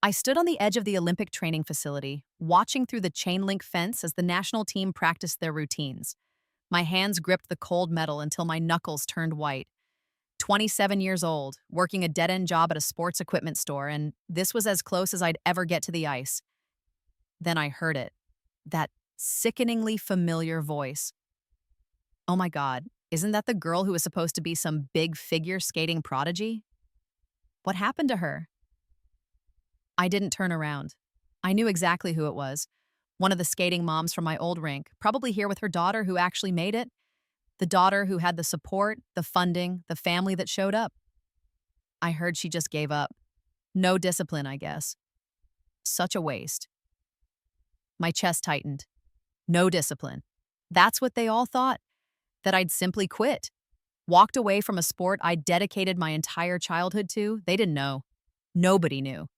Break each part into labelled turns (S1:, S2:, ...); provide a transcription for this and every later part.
S1: I stood on the edge of the Olympic training facility, watching through the chain link fence as the national team practiced their routines. My hands gripped the cold metal until my knuckles turned white. 27 years old, working a dead end job at a sports equipment store, and this was as close as I'd ever get to the ice. Then I heard it, that sickeningly familiar voice. Oh my God, isn't that the girl who was supposed to be some big figure skating prodigy? What happened to her? I didn't turn around. I knew exactly who it was. One of the skating moms from my old rink, probably here with her daughter who actually made it. The daughter who had the support, the funding, the family that showed up. I heard she just gave up. No discipline, I guess. Such a waste. My chest tightened. No discipline. That's what they all thought. That I'd simply quit. Walked away from a sport I'd dedicated my entire childhood to. They didn't know. Nobody knew.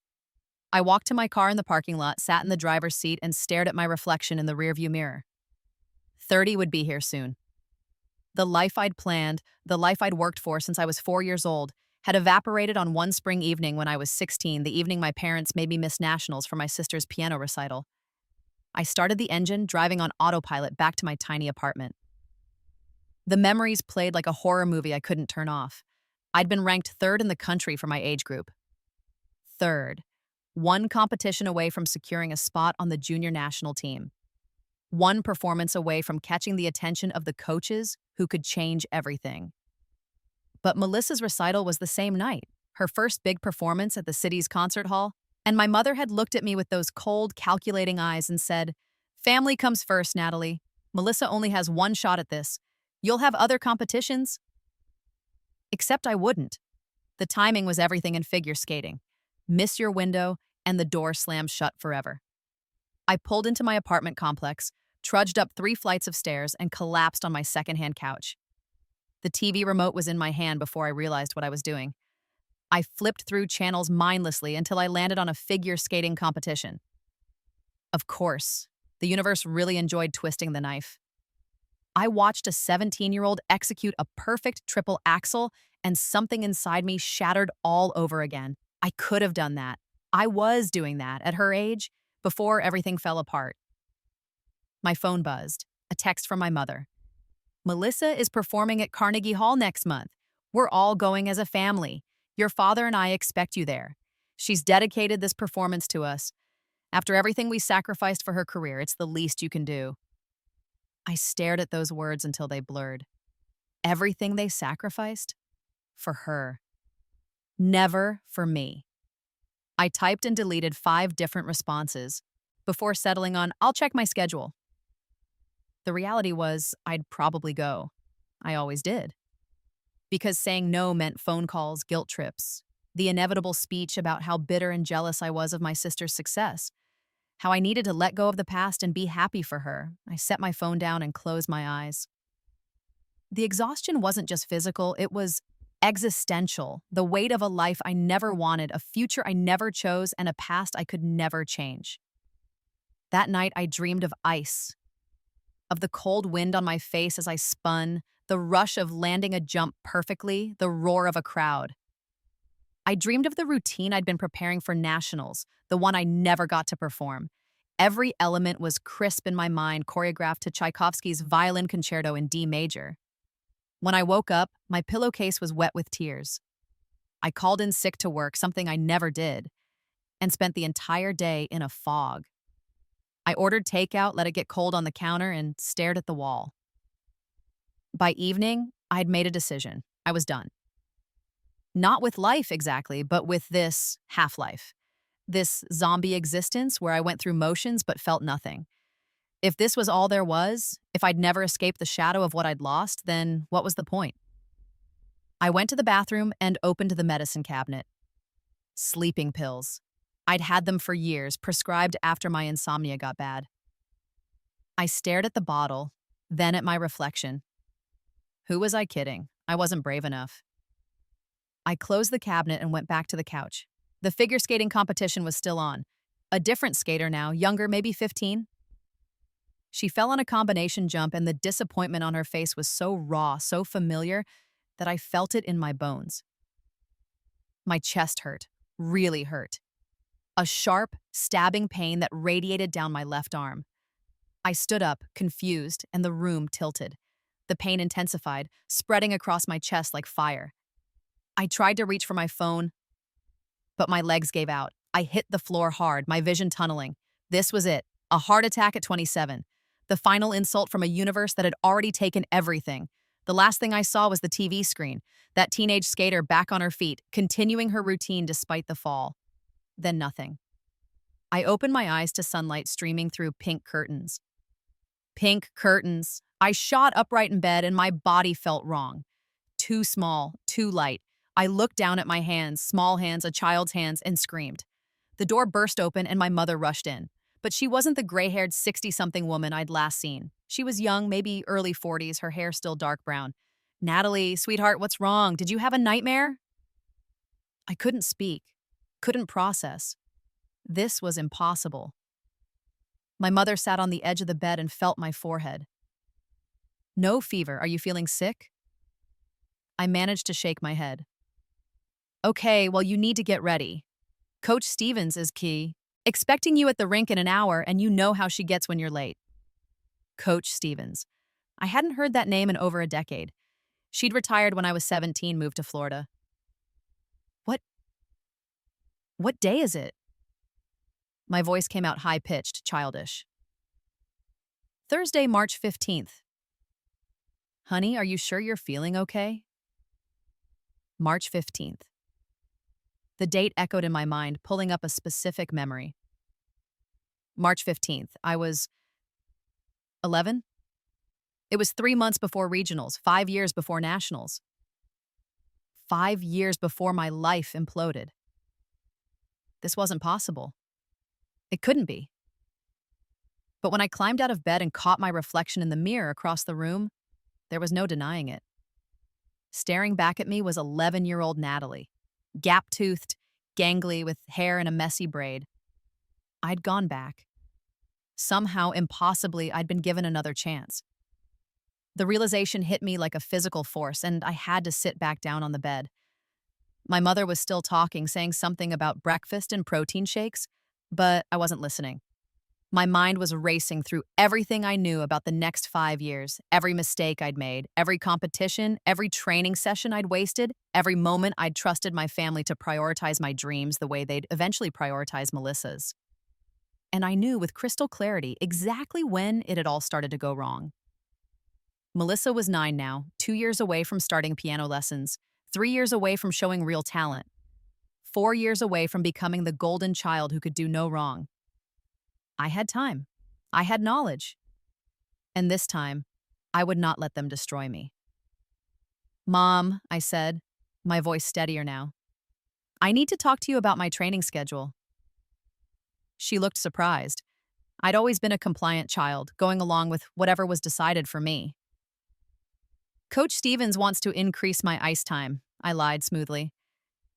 S1: I walked to my car in the parking lot, sat in the driver's seat, and stared at my reflection in the rearview mirror. 30 would be here soon. The life I'd planned, the life I'd worked for since I was 4 years old, had evaporated on one spring evening when I was 16, the evening my parents made me miss nationals for my sister's piano recital. I started the engine, driving on autopilot back to my tiny apartment. The memories played like a horror movie I couldn't turn off. I'd been ranked third in the country for my age group. Third. One competition away from securing a spot on the junior national team. One performance away from catching the attention of the coaches who could change everything. But Melissa's recital was the same night, her first big performance at the city's concert hall, and my mother had looked at me with those cold, calculating eyes and said, "Family comes first, Natalie. Melissa only has one shot at this. You'll have other competitions." Except I wouldn't. The timing was everything in figure skating. Miss your window, and the door slammed shut forever. I pulled into my apartment complex, trudged up 3 flights of stairs, and collapsed on my secondhand couch. The TV remote was in my hand before I realized what I was doing. I flipped through channels mindlessly until I landed on a figure skating competition. Of course, the universe really enjoyed twisting the knife. I watched a 17-year-old execute a perfect triple axel, and something inside me shattered all over again. I could have done that. I was doing that at her age, before everything fell apart. My phone buzzed, a text from my mother. "Melissa is performing at Carnegie Hall next month. We're all going as a family. Your father and I expect you there. She's dedicated this performance to us. After everything we sacrificed for her career, it's the least you can do." I stared at those words until they blurred. Everything they sacrificed? For her. Never for me. I typed and deleted 5 different responses before settling on, "I'll check my schedule." The reality was, I'd probably go. I always did. Because saying no meant phone calls, guilt trips, the inevitable speech about how bitter and jealous I was of my sister's success, how I needed to let go of the past and be happy for her. I set my phone down and closed my eyes. The exhaustion wasn't just physical, it was existential, the weight of a life I never wanted, a future I never chose, and a past I could never change. That night, I dreamed of ice, of the cold wind on my face as I spun, the rush of landing a jump perfectly, the roar of a crowd. I dreamed of the routine I'd been preparing for nationals, the one I never got to perform. Every element was crisp in my mind, choreographed to Tchaikovsky's Violin Concerto in D major. When I woke up, my pillowcase was wet with tears. I called in sick to work, something I never did, and spent the entire day in a fog. I ordered takeout, let it get cold on the counter, and stared at the wall. By evening, I'd made a decision. I was done. Not with life exactly, but with this half-life. This zombie existence where I went through motions but felt nothing. If this was all there was, if I'd never escaped the shadow of what I'd lost, then what was the point? I went to the bathroom and opened the medicine cabinet. Sleeping pills. I'd had them for years, prescribed after my insomnia got bad. I stared at the bottle, then at my reflection. Who was I kidding? I wasn't brave enough. I closed the cabinet and went back to the couch. The figure skating competition was still on. A different skater now, younger, maybe 15. She fell on a combination jump, and the disappointment on her face was so raw, so familiar, that I felt it in my bones. My chest hurt, really hurt. a sharp, stabbing pain that radiated down my left arm. I stood up, confused, and the room tilted. The pain intensified, spreading across my chest like fire. I tried to reach for my phone, but my legs gave out. I hit the floor hard, my vision tunneling. This was it, a heart attack at 27. The final insult from a universe that had already taken everything. The last thing I saw was the TV screen, that teenage skater back on her feet, continuing her routine despite the fall. Then nothing. I opened my eyes to sunlight streaming through pink curtains. Pink curtains. I shot upright in bed and my body felt wrong. Too small, too light. I looked down at my hands, small hands, a child's hands, and screamed. The door burst open and my mother rushed in. But she wasn't the gray-haired 60-something woman I'd last seen. She was young, maybe early 40s, her hair still dark brown. "Natalie, sweetheart, what's wrong? Did you have a nightmare?" I couldn't speak, couldn't process. This was impossible. My mother sat on the edge of the bed and felt my forehead. "No fever. Are you feeling sick?" I managed to shake my head. "Okay, well, you need to get ready. Coach Stevens is key. Expecting you at the rink in an hour, and you know how she gets when you're late." Coach Stevens. I hadn't heard that name in over a decade. She'd retired when I was 17, moved to Florida. What? What day is it?" My voice came out high-pitched, childish. "Thursday, March 15th. Honey, are you sure you're feeling okay?" March 15th. The date echoed in my mind, pulling up a specific memory. March 15th. I was 11? It was 3 months before regionals, 5 years before nationals. 5 years before my life imploded. This wasn't possible. It couldn't be. But when I climbed out of bed and caught my reflection in the mirror across the room, there was no denying it. Staring back at me was 11-year-old Natalie, gap-toothed, gangly, with hair in a messy braid. I'd gone back. Somehow, impossibly, I'd been given another chance. The realization hit me like a physical force, and I had to sit back down on the bed. My mother was still talking, saying something about breakfast and protein shakes, but I wasn't listening. My mind was racing through everything I knew about the next 5 years, every mistake I'd made, every competition, every training session I'd wasted, every moment I'd trusted my family to prioritize my dreams the way they'd eventually prioritize Melissa's. And I knew with crystal clarity exactly when it had all started to go wrong. Melissa was 9 now, 2 years away from starting piano lessons, 3 years away from showing real talent, 4 years away from becoming the golden child who could do no wrong. I had time. I had knowledge. And this time, I would not let them destroy me. "Mom," I said, my voice steadier now, "I need to talk to you about my training schedule." She looked surprised. I'd always been a compliant child, going along with whatever was decided for me. "Coach Stevens wants to increase my ice time," I lied smoothly.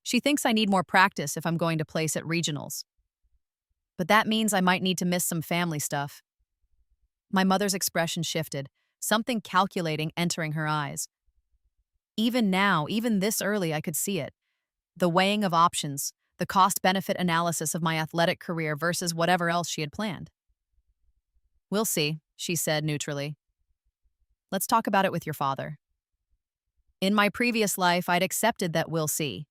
S1: "She thinks I need more practice if I'm going to place at regionals. But that means I might need to miss some family stuff." My mother's expression shifted, something calculating entering her eyes. Even now, even this early, I could see it. The weighing of options, the cost-benefit analysis of my athletic career versus whatever else she had planned. "We'll see," she said neutrally. "Let's talk about it with your father." In my previous life, I'd accepted that "we'll see."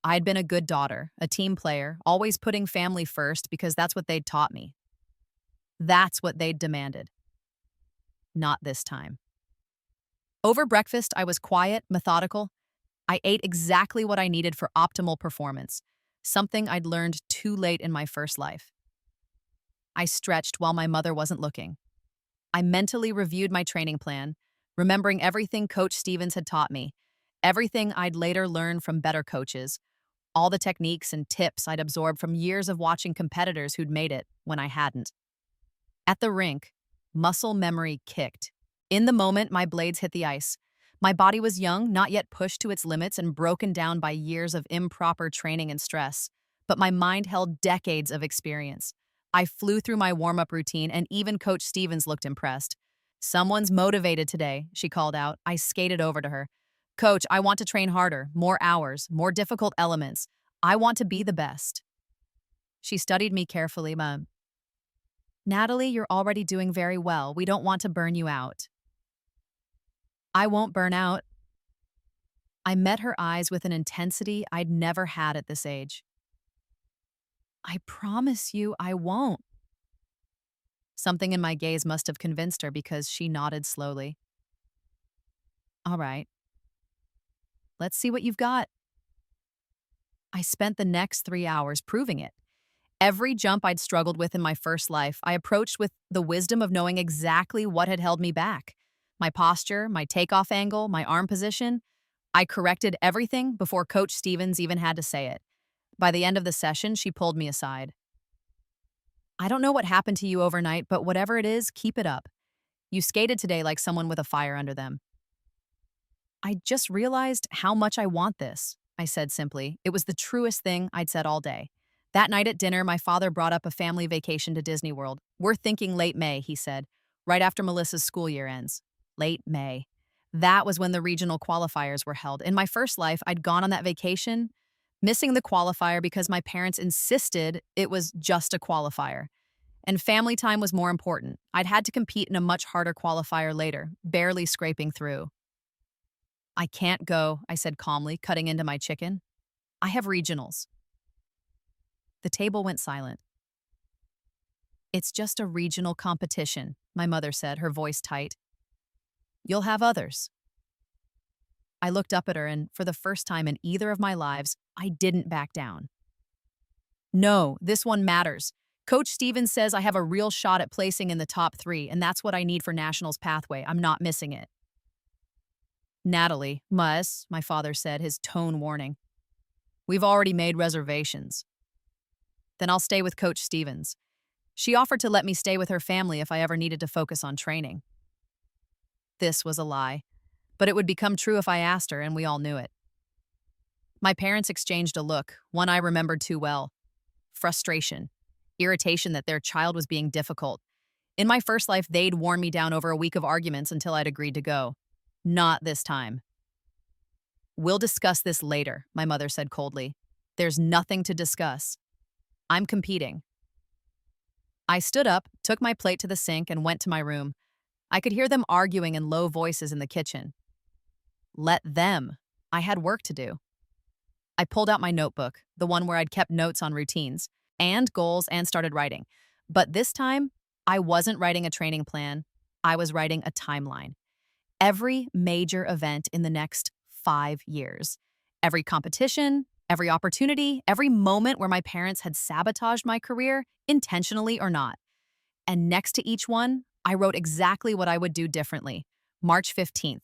S1: I'd been a good daughter, a team player, always putting family first because that's what they'd taught me. That's what they'd demanded. Not this time. Over breakfast, I was quiet, methodical. I ate exactly what I needed for optimal performance, something I'd learned too late in my first life. I stretched while my mother wasn't looking. I mentally reviewed my training plan, remembering everything Coach Stevens had taught me, everything I'd later learned from better coaches, all the techniques and tips I'd absorbed from years of watching competitors who'd made it when I hadn't. At the rink, muscle memory kicked. In the moment my blades hit the ice, my body was young, not yet pushed to its limits and broken down by years of improper training and stress, but my mind held decades of experience. I flew through my warm-up routine, and even Coach Stevens looked impressed. "Someone's motivated today," she called out. I skated over to her. "Coach, I want to train harder, more hours, more difficult elements. I want to be the best." She studied me carefully, Mom. Natalie, you're already doing very well. We don't want to burn you out. I won't burn out. I met her eyes with an intensity I'd never had at this age. I promise you I won't. Something in my gaze must have convinced her because she nodded slowly. All right, let's see what you've got. I spent the next 3 hours proving it. Every jump I'd struggled with in my first life, I approached with the wisdom of knowing exactly what had held me back. My posture, my takeoff angle, my arm position. I corrected everything before Coach Stevens even had to say it. By the end of the session, she pulled me aside. I don't know what happened to you overnight, but whatever it is, keep it up. You skated today like someone with a fire under them. I just realized how much I want this, I said simply. It was the truest thing I'd said all day. That night at dinner, my father brought up a family vacation to Disney World. We're thinking late May, he said, right after Melissa's school year ends. Late May. That was when the regional qualifiers were held. In my first life, I'd gone on that vacation, missing the qualifier because my parents insisted it was just a qualifier. And family time was more important. I'd had to compete in a much harder qualifier later, barely scraping through. I can't go, I said calmly, cutting into my chicken. I have regionals. The table went silent. It's just a regional competition, my mother said, her voice tight. You'll have others. I looked up at her, and for the first time in either of my lives, I didn't back down. No, this one matters. Coach Stevens says I have a real shot at placing in the top 3, and that's what I need for Nationals pathway. I'm not missing it. Natalie, my father said, his tone warning. We've already made reservations. Then I'll stay with Coach Stevens. She offered to let me stay with her family if I ever needed to focus on training. This was a lie, but it would become true if I asked her, and we all knew it. My parents exchanged a look, one I remembered too well. Frustration, irritation that their child was being difficult. In my first life, they'd worn me down over a week of arguments until I'd agreed to go. Not this time. We'll discuss this later, my mother said coldly. There's nothing to discuss. I'm competing. I stood up, took my plate to the sink, and went to my room. I could hear them arguing in low voices in the kitchen. Let them. I had work to do. I pulled out my notebook, the one where I'd kept notes on routines and goals, and started writing. But this time, I wasn't writing a training plan. I was writing a timeline. Every major event in the next 5 years. Every competition, every opportunity, every moment where my parents had sabotaged my career, intentionally or not. And next to each one, I wrote exactly what I would do differently. March 15th.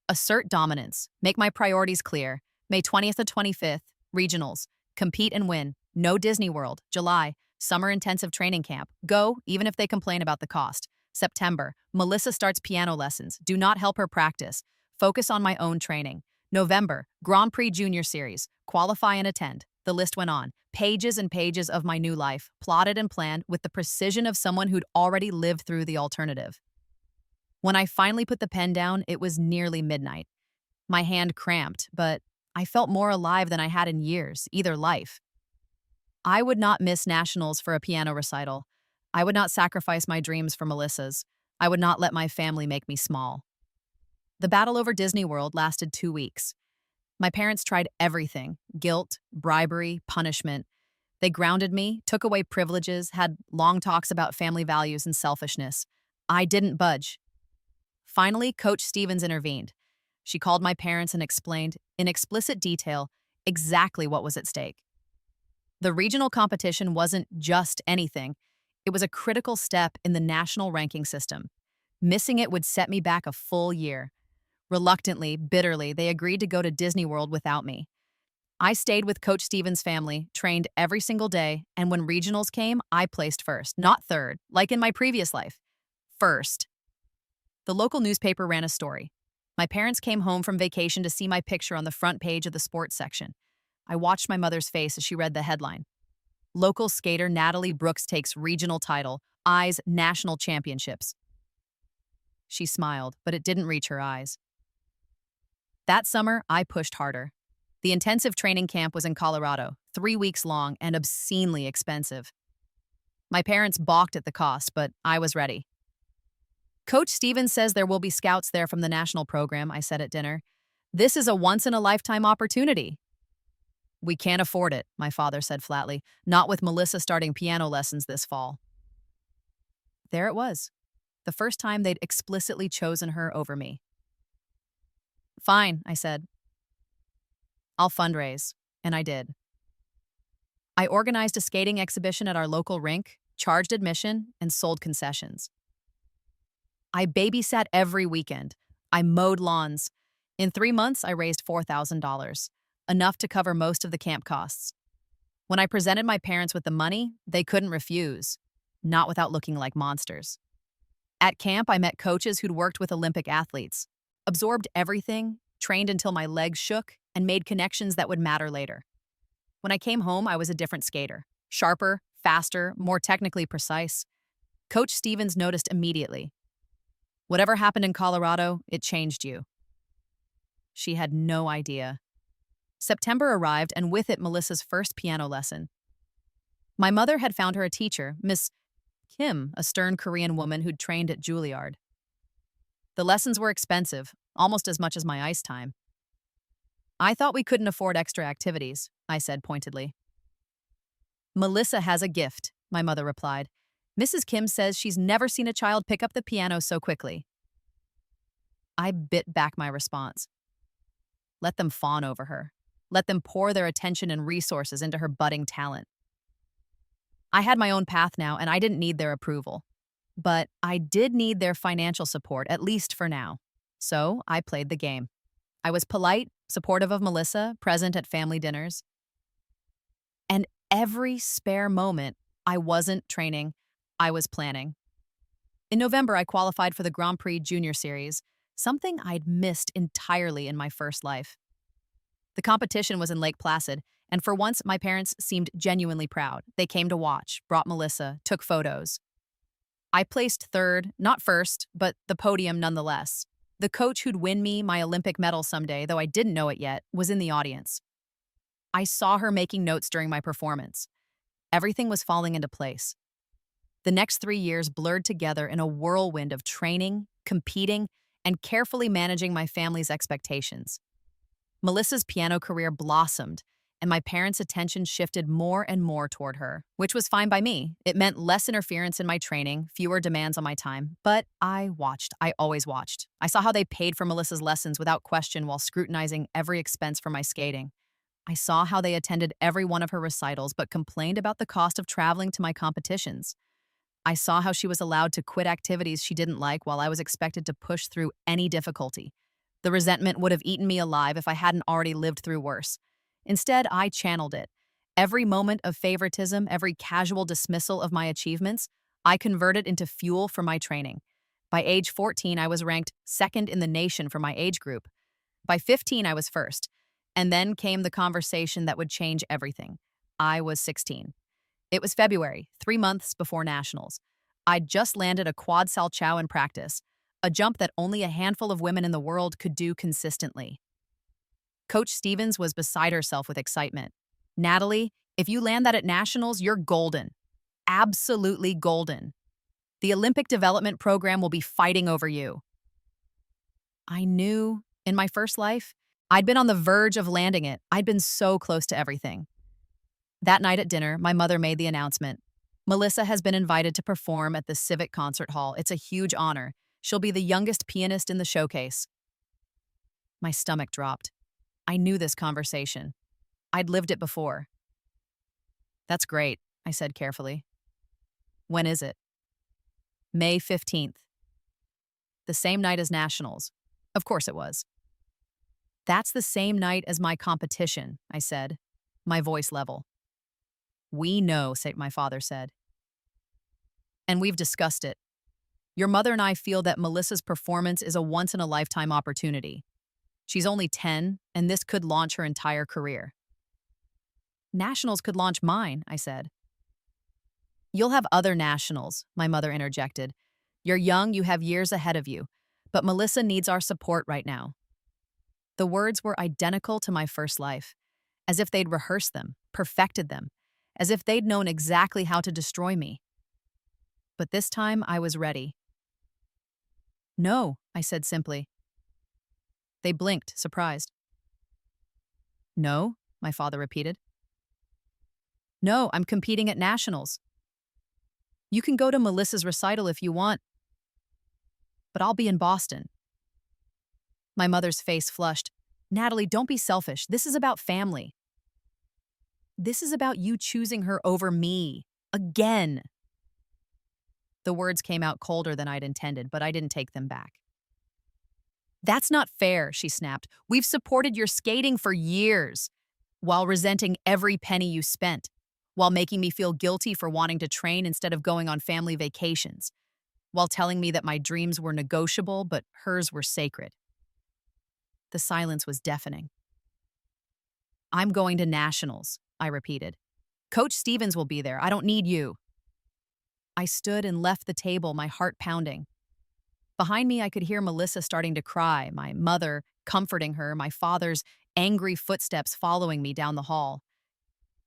S1: Assert dominance. Make my priorities clear. May 20th to 25th. Regionals. Compete and win. No Disney World. July. Summer intensive training camp. Go, even if they complain about the cost. September. Melissa starts piano lessons. Do not help her practice. Focus on my own training. November. Grand Prix Junior Series. Qualify and attend. The list went on. Pages and pages of my new life, plotted and planned with the precision of someone who'd already lived through the alternative. When I finally put the pen down, it was nearly midnight. My hand cramped, but I felt more alive than I had in years, either life. I would not miss nationals for a piano recital. I would not sacrifice my dreams for Melissa's. I would not let my family make me small. The battle over Disney World lasted 2 weeks. My parents tried everything: guilt, bribery, punishment. They grounded me, took away privileges, had long talks about family values and selfishness. I didn't budge. Finally, Coach Stevens intervened. She called my parents and explained, in explicit detail, exactly what was at stake. The regional competition wasn't just anything. It was a critical step in the national ranking system. Missing it would set me back a full year. Reluctantly, bitterly, they agreed to go to Disney World without me. I stayed with Coach Stevens' family, trained every single day, and when regionals came, I placed first, not third, like in my previous life. First. The local newspaper ran a story. My parents came home from vacation to see my picture on the front page of the sports section. I watched my mother's face as she read the headline. Local skater Natalie Brooks takes regional title, eyes national championships. She smiled, but it didn't reach her eyes. That summer, I pushed harder. The intensive training camp was in Colorado, 3 weeks long and obscenely expensive. My parents balked at the cost, but I was ready. Coach Stevens says there will be scouts there from the national program, I said at dinner. This is a once-in-a-lifetime opportunity. We can't afford it, my father said flatly, not with Melissa starting piano lessons this fall. There it was, the first time they'd explicitly chosen her over me. Fine, I said. I'll fundraise, and I did. I organized a skating exhibition at our local rink, charged admission, and sold concessions. I babysat every weekend. I mowed lawns. In 3 months, I raised $4,000, enough to cover most of the camp costs. When I presented my parents with the money, they couldn't refuse, not without looking like monsters. At camp, I met coaches who'd worked with Olympic athletes, absorbed everything, trained until my legs shook, and made connections that would matter later. When I came home, I was a different skater, sharper, faster, more technically precise. Coach Stevens noticed immediately. Whatever happened in Colorado, it changed you. She had no idea. September arrived, and with it, Melissa's first piano lesson. My mother had found her a teacher, Miss Kim, a stern Korean woman who'd trained at Juilliard. The lessons were expensive, almost as much as my ice time. I thought we couldn't afford extra activities, I said pointedly. Melissa has a gift, my mother replied. Mrs. Kim says she's never seen a child pick up the piano so quickly. I bit back my response. Let them fawn over her. Let them pour their attention and resources into her budding talent. I had my own path now, and I didn't need their approval. But I did need their financial support, at least for now. So I played the game. I was polite, supportive of Melissa, present at family dinners. And every spare moment, I wasn't training, I was planning. In November, I qualified for the Grand Prix Junior Series, something I'd missed entirely in my first life. The competition was in Lake Placid, and for once, my parents seemed genuinely proud. They came to watch, brought Melissa, took photos. I placed third, not first, but the podium nonetheless. The coach who'd win me my Olympic medal someday, though I didn't know it yet, was in the audience. I saw her making notes during my performance. Everything was falling into place. The next 3 years blurred together in a whirlwind of training, competing, and carefully managing my family's expectations. Melissa's piano career blossomed, and my parents' attention shifted more and more toward her, which was fine by me. It meant less interference in my training, fewer demands on my time, but I watched. I always watched. I saw how they paid for Melissa's lessons without question while scrutinizing every expense for my skating. I saw how they attended every one of her recitals but complained about the cost of traveling to my competitions. I saw how she was allowed to quit activities she didn't like while I was expected to push through any difficulty. The resentment would have eaten me alive if I hadn't already lived through worse. Instead, I channeled it. Every moment of favoritism, every casual dismissal of my achievements, I converted into fuel for my training. By age 14, I was ranked second in the nation for my age group. By 15, I was first. And then came the conversation that would change everything. I was 16. It was February, 3 months before nationals. I'd just landed a quad salchow in practice, a jump that only a handful of women in the world could do consistently. Coach Stevens was beside herself with excitement. Natalie, if you land that at nationals, you're golden. Absolutely golden. The Olympic development program will be fighting over you. I knew, in my first life, I'd been on the verge of landing it. I'd been so close to everything. That night at dinner, my mother made the announcement. Melissa has been invited to perform at the Civic Concert Hall. It's a huge honor. She'll be the youngest pianist in the showcase. My stomach dropped. I knew this conversation. I'd lived it before. That's great, I said carefully. When is it? May 15th. The same night as nationals. Of course it was. That's the same night as my competition, I said, my voice level. We know, my father said. And we've discussed it. Your mother and I feel that Melissa's performance is a once-in-a-lifetime opportunity. She's only 10, and this could launch her entire career. Nationals could launch mine, I said. You'll have other nationals, my mother interjected. You're young, you have years ahead of you, but Melissa needs our support right now. The words were identical to my first life, as if they'd rehearsed them, perfected them, as if they'd known exactly how to destroy me. But this time I was ready. "No," I said simply. They blinked, surprised. "No," my father repeated. "No, I'm competing at nationals. You can go to Melissa's recital if you want, but I'll be in Boston." My mother's face flushed. "Natalie, don't be selfish. This is about family. This is about you choosing her over me. Again." The words came out colder than I'd intended, but I didn't take them back. "That's not fair," she snapped. "We've supported your skating for years, while resenting every penny you spent, while making me feel guilty for wanting to train instead of going on family vacations, while telling me that my dreams were negotiable, but hers were sacred." The silence was deafening. "I'm going to nationals," I repeated. "Coach Stevens will be there. I don't need you." I stood and left the table, my heart pounding. Behind me, I could hear Melissa starting to cry, my mother comforting her, my father's angry footsteps following me down the hall.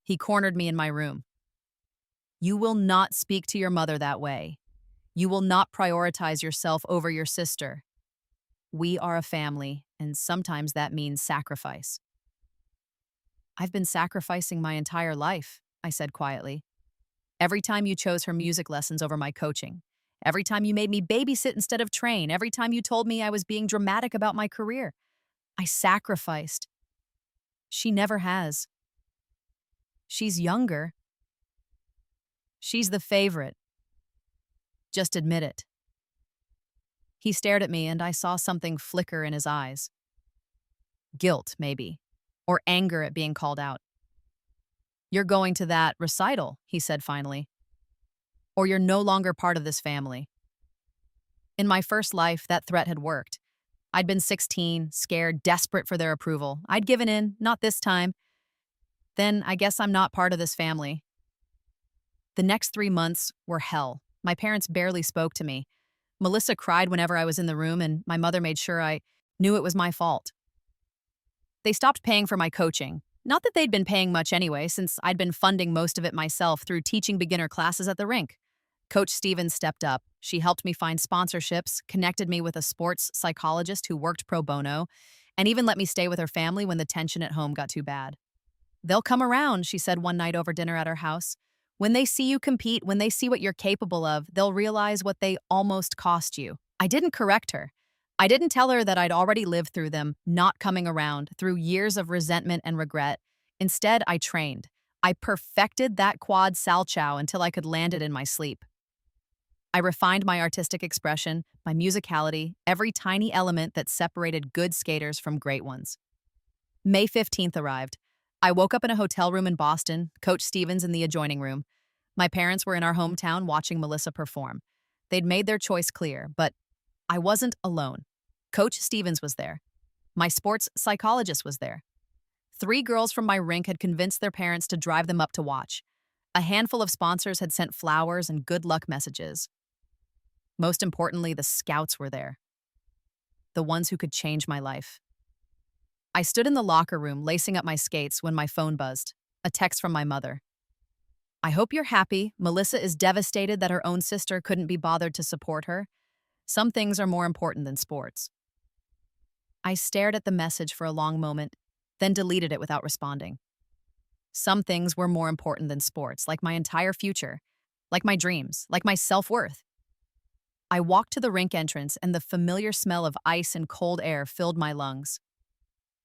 S1: He cornered me in my room. "You will not speak to your mother that way. You will not prioritize yourself over your sister. We are a family, and sometimes that means sacrifice." "I've been sacrificing my entire life," I said quietly. "Every time you chose her music lessons over my coaching. Every time you made me babysit instead of train. Every time you told me I was being dramatic about my career. I sacrificed. She never has. She's younger. She's the favorite. Just admit it." He stared at me, and I saw something flicker in his eyes. Guilt, maybe, or anger at being called out. "You're going to that recital," he said finally, "or you're no longer part of this family." In my first life, that threat had worked. I'd been 16, scared, desperate for their approval. I'd given in, not this time. Then I guess I'm not part of this family. The next 3 months were hell. My parents barely spoke to me. Melissa cried whenever I was in the room, and my mother made sure I knew it was my fault. They stopped paying for my coaching. Not that they'd been paying much anyway, since I'd been funding most of it myself through teaching beginner classes at the rink. Coach Stevens stepped up. She helped me find sponsorships, connected me with a sports psychologist who worked pro bono, and even let me stay with her family when the tension at home got too bad. "They'll come around," she said one night over dinner at our house. "When they see you compete, when they see what you're capable of, they'll realize what they almost cost you." I didn't correct her. I didn't tell her that I'd already lived through them, not coming around, through years of resentment and regret. Instead, I trained. I perfected that quad salchow until I could land it in my sleep. I refined my artistic expression, my musicality, every tiny element that separated good skaters from great ones. May 15th arrived. I woke up in a hotel room in Boston, Coach Stevens in the adjoining room. My parents were in our hometown watching Melissa perform. They'd made their choice clear, but I wasn't alone. Coach Stevens was there. My sports psychologist was there. 3 girls from my rink had convinced their parents to drive them up to watch. A handful of sponsors had sent flowers and good luck messages. Most importantly, the scouts were there. The ones who could change my life. I stood in the locker room, lacing up my skates, when my phone buzzed. A text from my mother. "I hope you're happy. Melissa is devastated that her own sister couldn't be bothered to support her. Some things are more important than sports." I stared at the message for a long moment, then deleted it without responding. Some things were more important than sports, like my entire future, like my dreams, like my self-worth. I walked to the rink entrance, and the familiar smell of ice and cold air filled my lungs.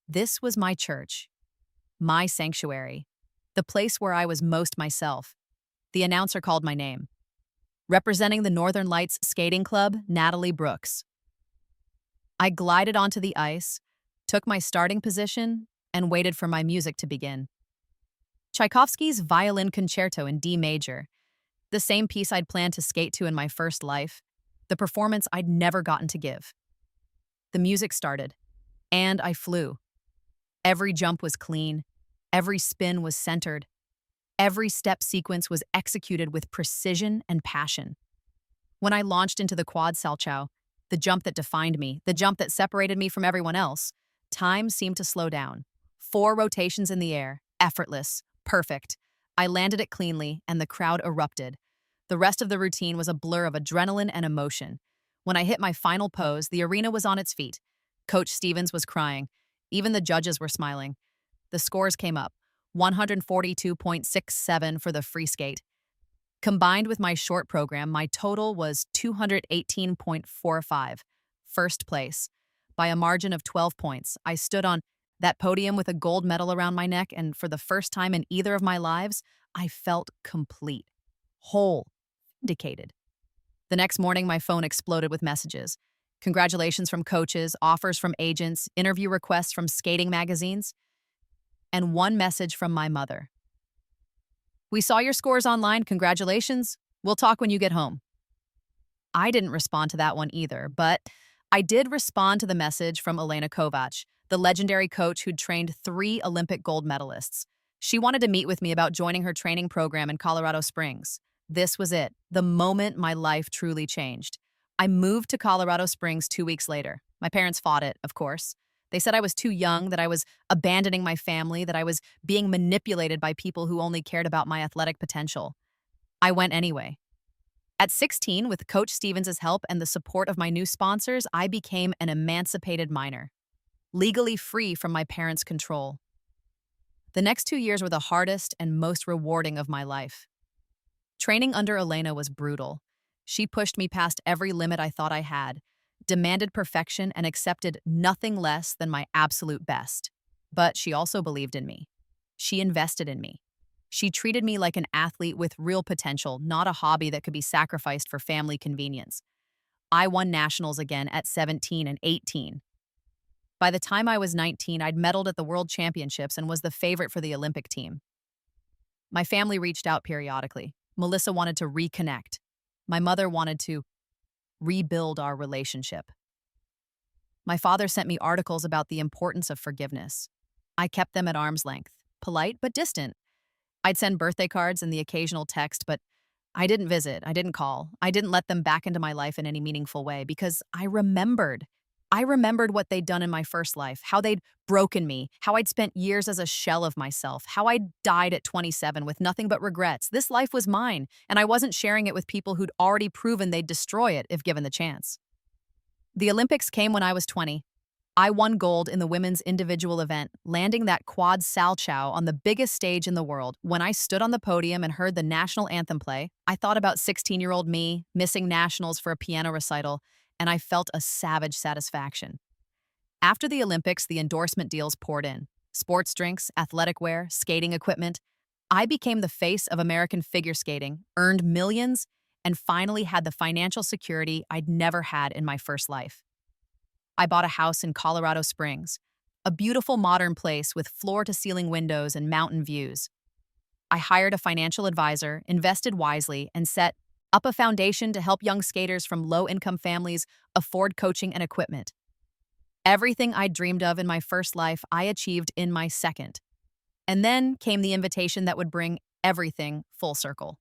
S1: This was my church, my sanctuary, the place where I was most myself. The announcer called my name. "Representing the Northern Lights Skating Club, Natalie Brooks." I glided onto the ice, took my starting position, and waited for my music to begin. Tchaikovsky's Violin Concerto in D major, the same piece I'd planned to skate to in my first life, the performance I'd never gotten to give. The music started, and I flew. Every jump was clean, every spin was centered, every step sequence was executed with precision and passion. When I launched into the quad salchow, the jump that defined me, the jump that separated me from everyone else, Time seemed to slow down. 4 rotations in the air, effortless, perfect. I landed it cleanly, and the crowd erupted. The rest of the routine was a blur of adrenaline and emotion. When I hit my final pose, the arena was on its feet. Coach Stevens was crying. Even the judges were smiling. The scores came up, 142.67 for the free skate. Combined with my short program, my total was 218.45, first place. By a margin of 12 points, I stood on that podium with a gold medal around my neck, and for the first time in either of my lives, I felt complete, whole, vindicated. The next morning, my phone exploded with messages. Congratulations from coaches, offers from agents, interview requests from skating magazines, and one message from my mother. We saw your scores online. Congratulations. We'll talk when you get home. I didn't respond to that one either, but I did respond to the message from Elena Kovac, the legendary coach who'd trained 3 Olympic gold medalists. She wanted to meet with me about joining her training program in Colorado Springs. This was it, the moment my life truly changed. I moved to Colorado Springs 2 weeks later. My parents fought it, of course. They said I was too young, that I was abandoning my family, that I was being manipulated by people who only cared about my athletic potential. I went anyway. At 16, with Coach Stevens' help and the support of my new sponsors, I became an emancipated minor, legally free from my parents' control. The next 2 years were the hardest and most rewarding of my life. Training under Elena was brutal. She pushed me past every limit I thought I had, demanded perfection, and accepted nothing less than my absolute best. But she also believed in me. She invested in me. She treated me like an athlete with real potential, not a hobby that could be sacrificed for family convenience. I won nationals again at 17 and 18. By the time I was 19, I'd medaled at the World Championships and was the favorite for the Olympic team. My family reached out periodically. Melissa wanted to reconnect. My mother wanted to rebuild our relationship. My father sent me articles about the importance of forgiveness. I kept them at arm's length, polite but distant. I'd send birthday cards and the occasional text, but I didn't visit, I didn't call. I didn't let them back into my life in any meaningful way because I remembered. I remembered what they'd done in my first life, how they'd broken me, how I'd spent years as a shell of myself, how I'd died at 27 with nothing but regrets. This life was mine, and I wasn't sharing it with people who'd already proven they'd destroy it if given the chance. The Olympics came when I was 20. I won gold in the women's individual event, landing that quad salchow on the biggest stage in the world. When I stood on the podium and heard the national anthem play, I thought about 16-year-old me, missing nationals for a piano recital, and I felt a savage satisfaction. After the Olympics, the endorsement deals poured in. Sports drinks, athletic wear, skating equipment. I became the face of American figure skating, earned millions, and finally had the financial security I'd never had in my first life. I bought a house in Colorado Springs, a beautiful modern place with floor-to-ceiling windows and mountain views. I hired a financial advisor, invested wisely, and set up a foundation to help young skaters from low-income families afford coaching and equipment. Everything I dreamed of in my first life, I achieved in my second. And then came the invitation that would bring everything full circle.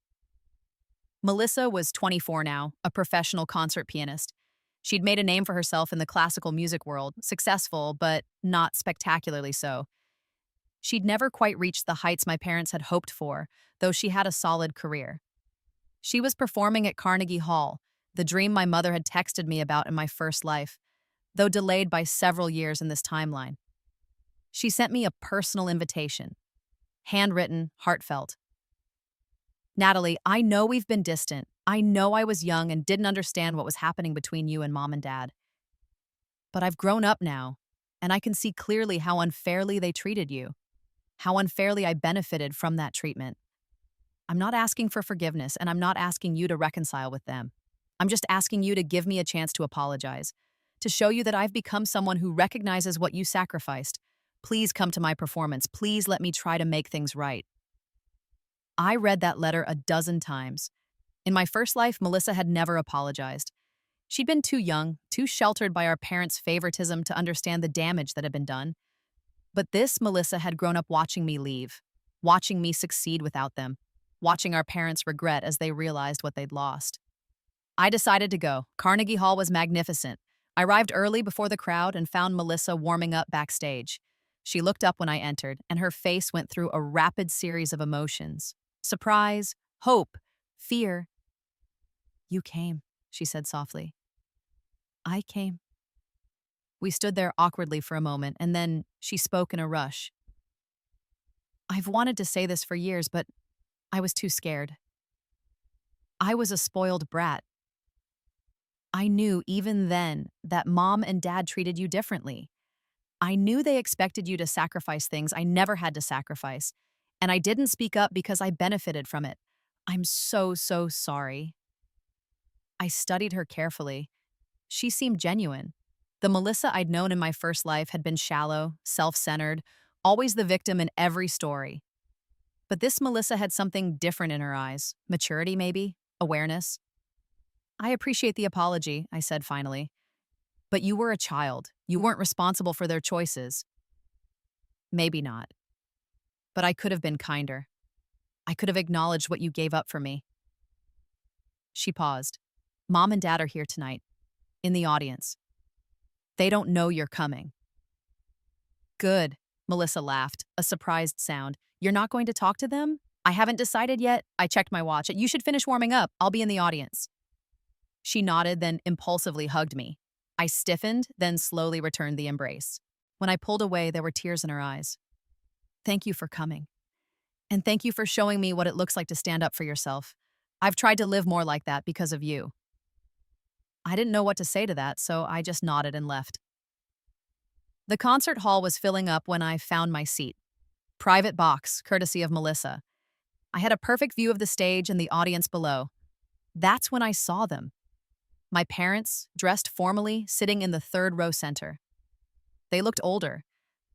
S1: Melissa was 24 now, a professional concert pianist. She'd made a name for herself in the classical music world, successful, but not spectacularly so. She'd never quite reached the heights my parents had hoped for, though she had a solid career. She was performing at Carnegie Hall, the dream my mother had texted me about in my first life, though delayed by several years in this timeline. She sent me a personal invitation, handwritten, heartfelt. Natalie, I know we've been distant. I know I was young and didn't understand what was happening between you and Mom and Dad. But I've grown up now, and I can see clearly how unfairly they treated you, how unfairly I benefited from that treatment. I'm not asking for forgiveness, and I'm not asking you to reconcile with them. I'm just asking you to give me a chance to apologize, to show you that I've become someone who recognizes what you sacrificed. Please come to my performance. Please let me try to make things right. I read that letter a dozen times. In my first life, Melissa had never apologized. She'd been too young, too sheltered by our parents' favoritism to understand the damage that had been done. But this Melissa had grown up watching me leave, watching me succeed without them, watching our parents regret as they realized what they'd lost. I decided to go. Carnegie Hall was magnificent. I arrived early before the crowd and found Melissa warming up backstage. She looked up when I entered, and her face went through a rapid series of emotions: surprise, hope, fear. "You came," she said softly. "I came." We stood there awkwardly for a moment, and then she spoke in a rush. "I've wanted to say this for years, but I was too scared. I was a spoiled brat. I knew even then that mom and dad treated you differently. I knew they expected you to sacrifice things I never had to sacrifice, and I didn't speak up because I benefited from it. I'm so, so sorry." I studied her carefully. She seemed genuine. The Melissa I'd known in my first life had been shallow, self-centered, always the victim in every story. But this Melissa had something different in her eyes. Maturity, maybe? Awareness? "I appreciate the apology," I said finally. "But you were a child. You weren't responsible for their choices." "Maybe not. But I could have been kinder. I could have acknowledged what you gave up for me." She paused. "Mom and Dad are here tonight, in the audience. They don't know you're coming." "Good," Melissa laughed, a surprised sound. "You're not going to talk to them?" "I haven't decided yet." I checked my watch. "You should finish warming up. I'll be in the audience." She nodded, then impulsively hugged me. I stiffened, then slowly returned the embrace. When I pulled away, there were tears in her eyes. "Thank you for coming. And thank you for showing me what it looks like to stand up for yourself. I've tried to live more like that because of you." I didn't know what to say to that, so I just nodded and left. The concert hall was filling up when I found my seat. Private box, courtesy of Melissa. I had a perfect view of the stage and the audience below. That's when I saw them. My parents, dressed formally, sitting in the third row center. They looked older.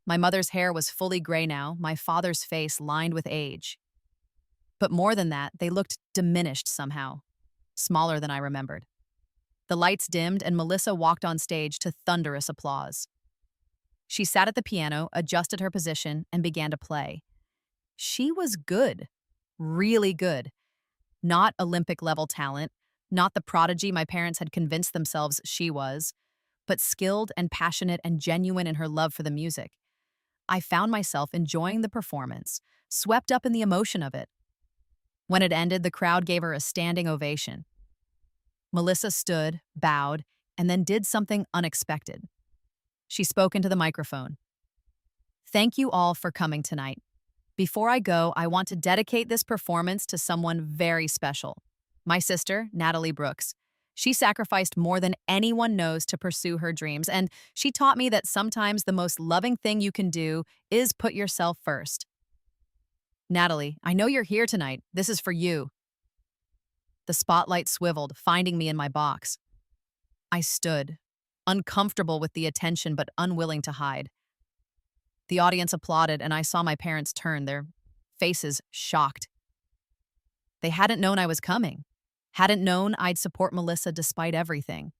S1: My mother's hair was fully gray now, my father's face lined with age. But more than that, they looked diminished somehow, smaller than I remembered. The lights dimmed and Melissa walked on stage to thunderous applause. She sat at the piano, adjusted her position, and began to play. She was good, really good. Not Olympic-level talent, not the prodigy my parents had convinced themselves she was, but skilled and passionate and genuine in her love for the music. I found myself enjoying the performance, swept up in the emotion of it. When it ended, the crowd gave her a standing ovation. Melissa stood, bowed, and then did something unexpected. She spoke into the microphone. "Thank you all for coming tonight. Before I go, I want to dedicate this performance to someone very special. My sister, Natalie Brooks. She sacrificed more than anyone knows to pursue her dreams, and she taught me that sometimes the most loving thing you can do is put yourself first. Natalie, I know you're here tonight. This is for you." The spotlight swiveled, finding me in my box. I stood, uncomfortable with the attention but unwilling to hide. The audience applauded, and I saw my parents turn, their faces shocked. They hadn't known I was coming, hadn't known I'd support Melissa despite everything.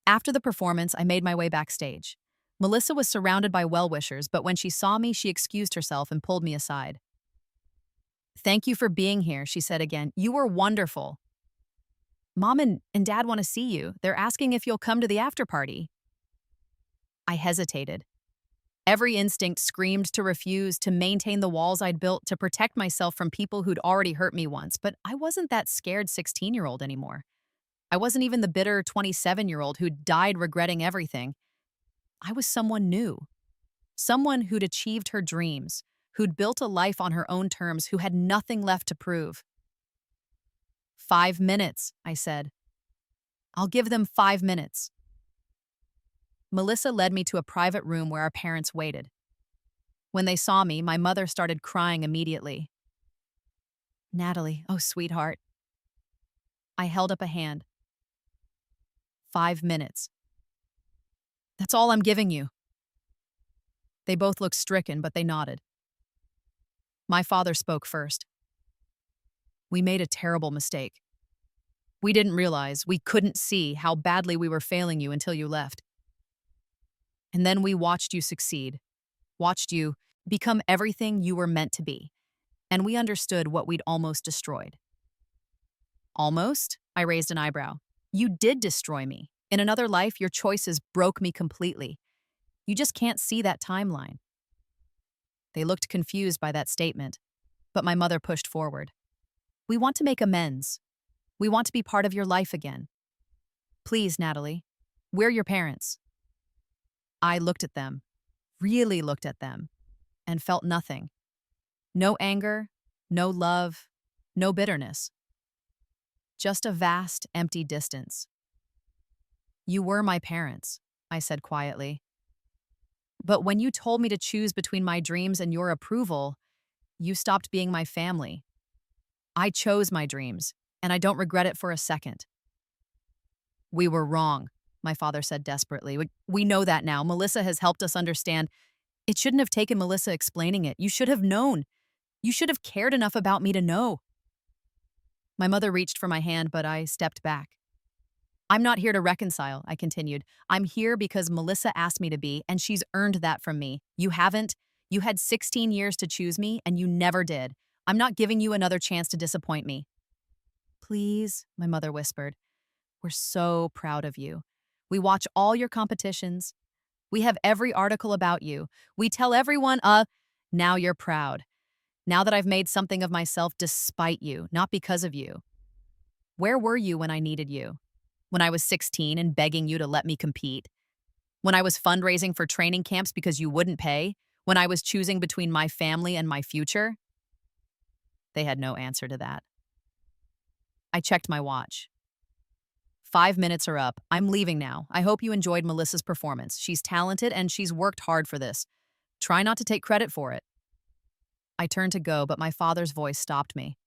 S1: After the performance, I made my way backstage. Melissa was surrounded by well-wishers, but when she saw me, she excused herself and pulled me aside. "Thank you for being here," she said again. "You were wonderful. Mom and Dad want to see you. They're asking if you'll come to the after party." I hesitated. Every instinct screamed to refuse, to maintain the walls I'd built, to protect myself from people who'd already hurt me once, but I wasn't that scared 16-year-old anymore. I wasn't even the bitter 27-year-old who'd died regretting everything. I was someone new. Someone who'd achieved her dreams, who'd built a life on her own terms, who had nothing left to prove. 5 minutes, I said. "I'll give them 5 minutes." Melissa led me to a private room where our parents waited. When they saw me, my mother started crying immediately. "Natalie, oh sweetheart." I held up a hand. 5 minutes. "That's all I'm giving you." They both looked stricken, but they nodded. My father spoke first. "We made a terrible mistake. We didn't realize, we couldn't see how badly we were failing you until you left. And then we watched you succeed, watched you become everything you were meant to be, and we understood what we'd almost destroyed." "Almost?" I raised an eyebrow. "You did destroy me, In another life, your choices broke me completely. You just can't see that timeline." They looked confused by that statement, but my mother pushed forward. "We want to make amends. We want to be part of your life again. Please, Natalie, we're your parents." I looked at them, really looked at them, and felt nothing. No anger, no love, no bitterness. Just a vast, empty distance. "You were my parents," I said quietly. "But when you told me to choose between my dreams and your approval, you stopped being my family. I chose my dreams, and I don't regret it for a second." "We were wrong," my father said desperately. We know that now. Melissa has helped us understand. It shouldn't have taken Melissa explaining it. You should have known. You should have cared enough about me to know." My mother reached for my hand, but I stepped back. "I'm not here to reconcile," I continued. "I'm here because Melissa asked me to be, and she's earned that from me. You haven't. You had 16 years to choose me, and you never did. I'm not giving you another chance to disappoint me." "Please," my mother whispered. "We're so proud of you. We watch all your competitions. We have every article about you. We tell everyone, now you're proud. Now that I've made something of myself despite you, not because of you. Where were you when I needed you? When I was 16 and begging you to let me compete? When I was fundraising for training camps because you wouldn't pay? When I was choosing between my family and my future?" They had no answer to that. I checked my watch. 5 minutes are up. I'm leaving now. I hope you enjoyed Melissa's performance. She's talented and she's worked hard for this. Try not to take credit for it. I turned to go, but my father's voice stopped me.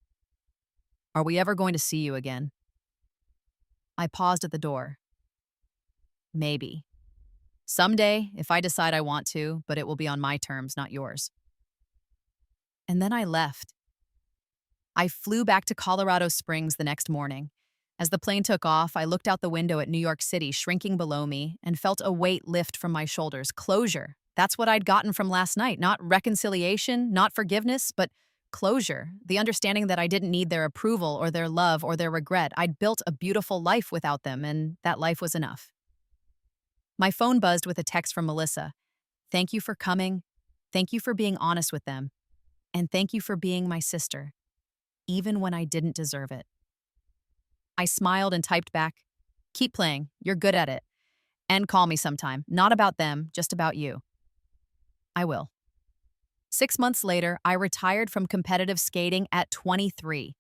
S1: "Are we ever going to see you again?" I paused at the door. "Maybe. Someday, if I decide I want to, but it will be on my terms, not yours." And then I left. I flew back to Colorado Springs the next morning. As the plane took off, I looked out the window at New York City shrinking below me and felt a weight lift from my shoulders. Closure. That's what I'd gotten from last night. Not reconciliation, not forgiveness, but closure. The understanding that I didn't need their approval or their love or their regret. I'd built a beautiful life without them, and that life was enough. My phone buzzed with a text from Melissa. "Thank you for coming. Thank you for being honest with them. And thank you for being my sister, even when I didn't deserve it." I smiled and typed back, "Keep playing. You're good at it. And call me sometime. Not about them, just about you." I will. 6 months later, I retired from competitive skating at 23.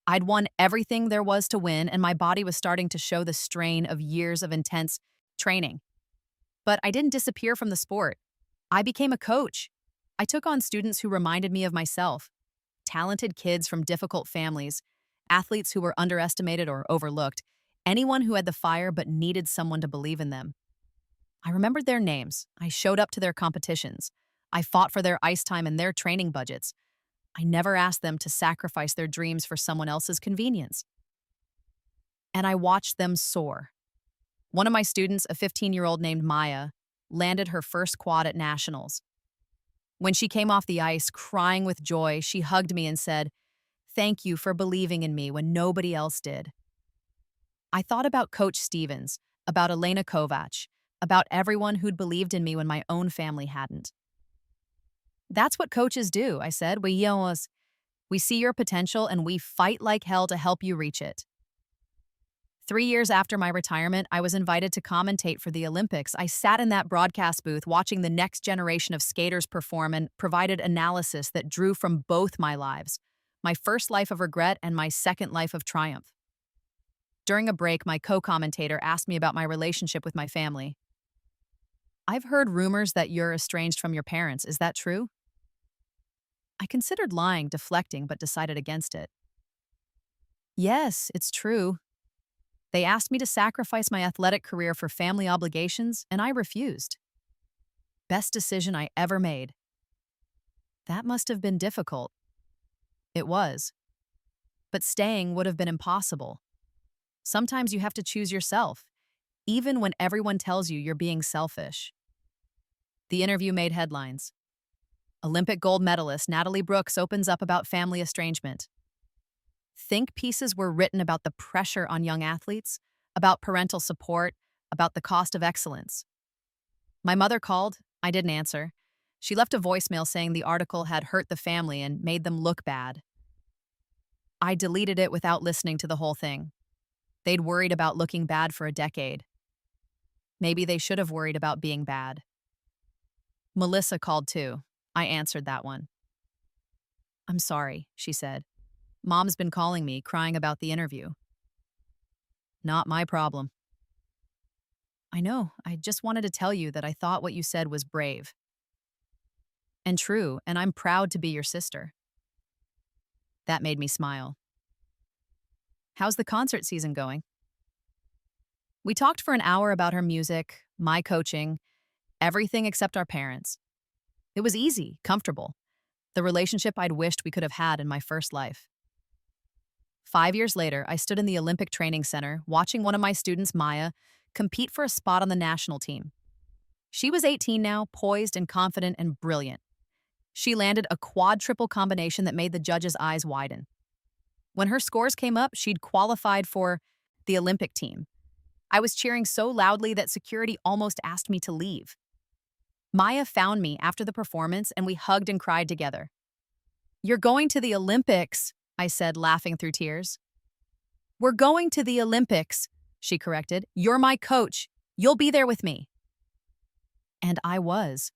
S1: I'd won everything there was to win, and my body was starting to show the strain of years of intense training. But I didn't disappear from the sport. I became a coach. I took on students who reminded me of myself. Talented kids from difficult families, athletes who were underestimated or overlooked, anyone who had the fire but needed someone to believe in them. I remembered their names. I showed up to their competitions. I fought for their ice time and their training budgets. I never asked them to sacrifice their dreams for someone else's convenience. And I watched them soar. One of my students, a 15-year-old named Maya, landed her first quad at nationals. When she came off the ice, crying with joy, she hugged me and said, "Thank you for believing in me when nobody else did." I thought about Coach Stevens, about Elena Kovac, about everyone who'd believed in me when my own family hadn't. "That's what coaches do," I said. We see your potential and we fight like hell to help you reach it." 3 years after my retirement, I was invited to commentate for the Olympics. I sat in that broadcast booth watching the next generation of skaters perform and provided analysis that drew from both my lives, my first life of regret and my second life of triumph. During a break, my co-commentator asked me about my relationship with my family. "I've heard rumors that you're estranged from your parents. Is that true?" I considered lying, deflecting, but decided against it. "Yes, it's true. They asked me to sacrifice my athletic career for family obligations, and I refused. Best decision I ever made." That must have been difficult. It was. But staying would have been impossible. Sometimes you have to choose yourself, even when everyone tells you you're being selfish. The interview made headlines. Olympic gold medalist Natalie Brooks opens up about family estrangement. Think pieces were written about the pressure on young athletes, about parental support, about the cost of excellence. My mother called. I didn't answer. She left a voicemail saying the article had hurt the family and made them look bad. I deleted it without listening to the whole thing. They'd worried about looking bad for a decade. Maybe they should have worried about being bad. Melissa called too. I answered that one. "I'm sorry," she said. "Mom's been calling me, crying about the interview." "Not my problem." "I know. I just wanted to tell you that I thought what you said was brave and true, and I'm proud to be your sister." That made me smile. "How's the concert season going?" We talked for an hour about her music, my coaching, everything except our parents. It was easy, comfortable, the relationship I'd wished we could have had in my first life. 5 years later, I stood in the Olympic Training Center watching one of my students, Maya, compete for a spot on the national team. She was 18 now, poised and confident and brilliant. She landed a quad triple combination that made the judges' eyes widen. When her scores came up, she'd qualified for the Olympic team. I was cheering so loudly that security almost asked me to leave. Maya found me after the performance and we hugged and cried together. "You're going to the Olympics," I said, laughing through tears. "We're going to the Olympics," she corrected. "You're my coach. You'll be there with me." And I was.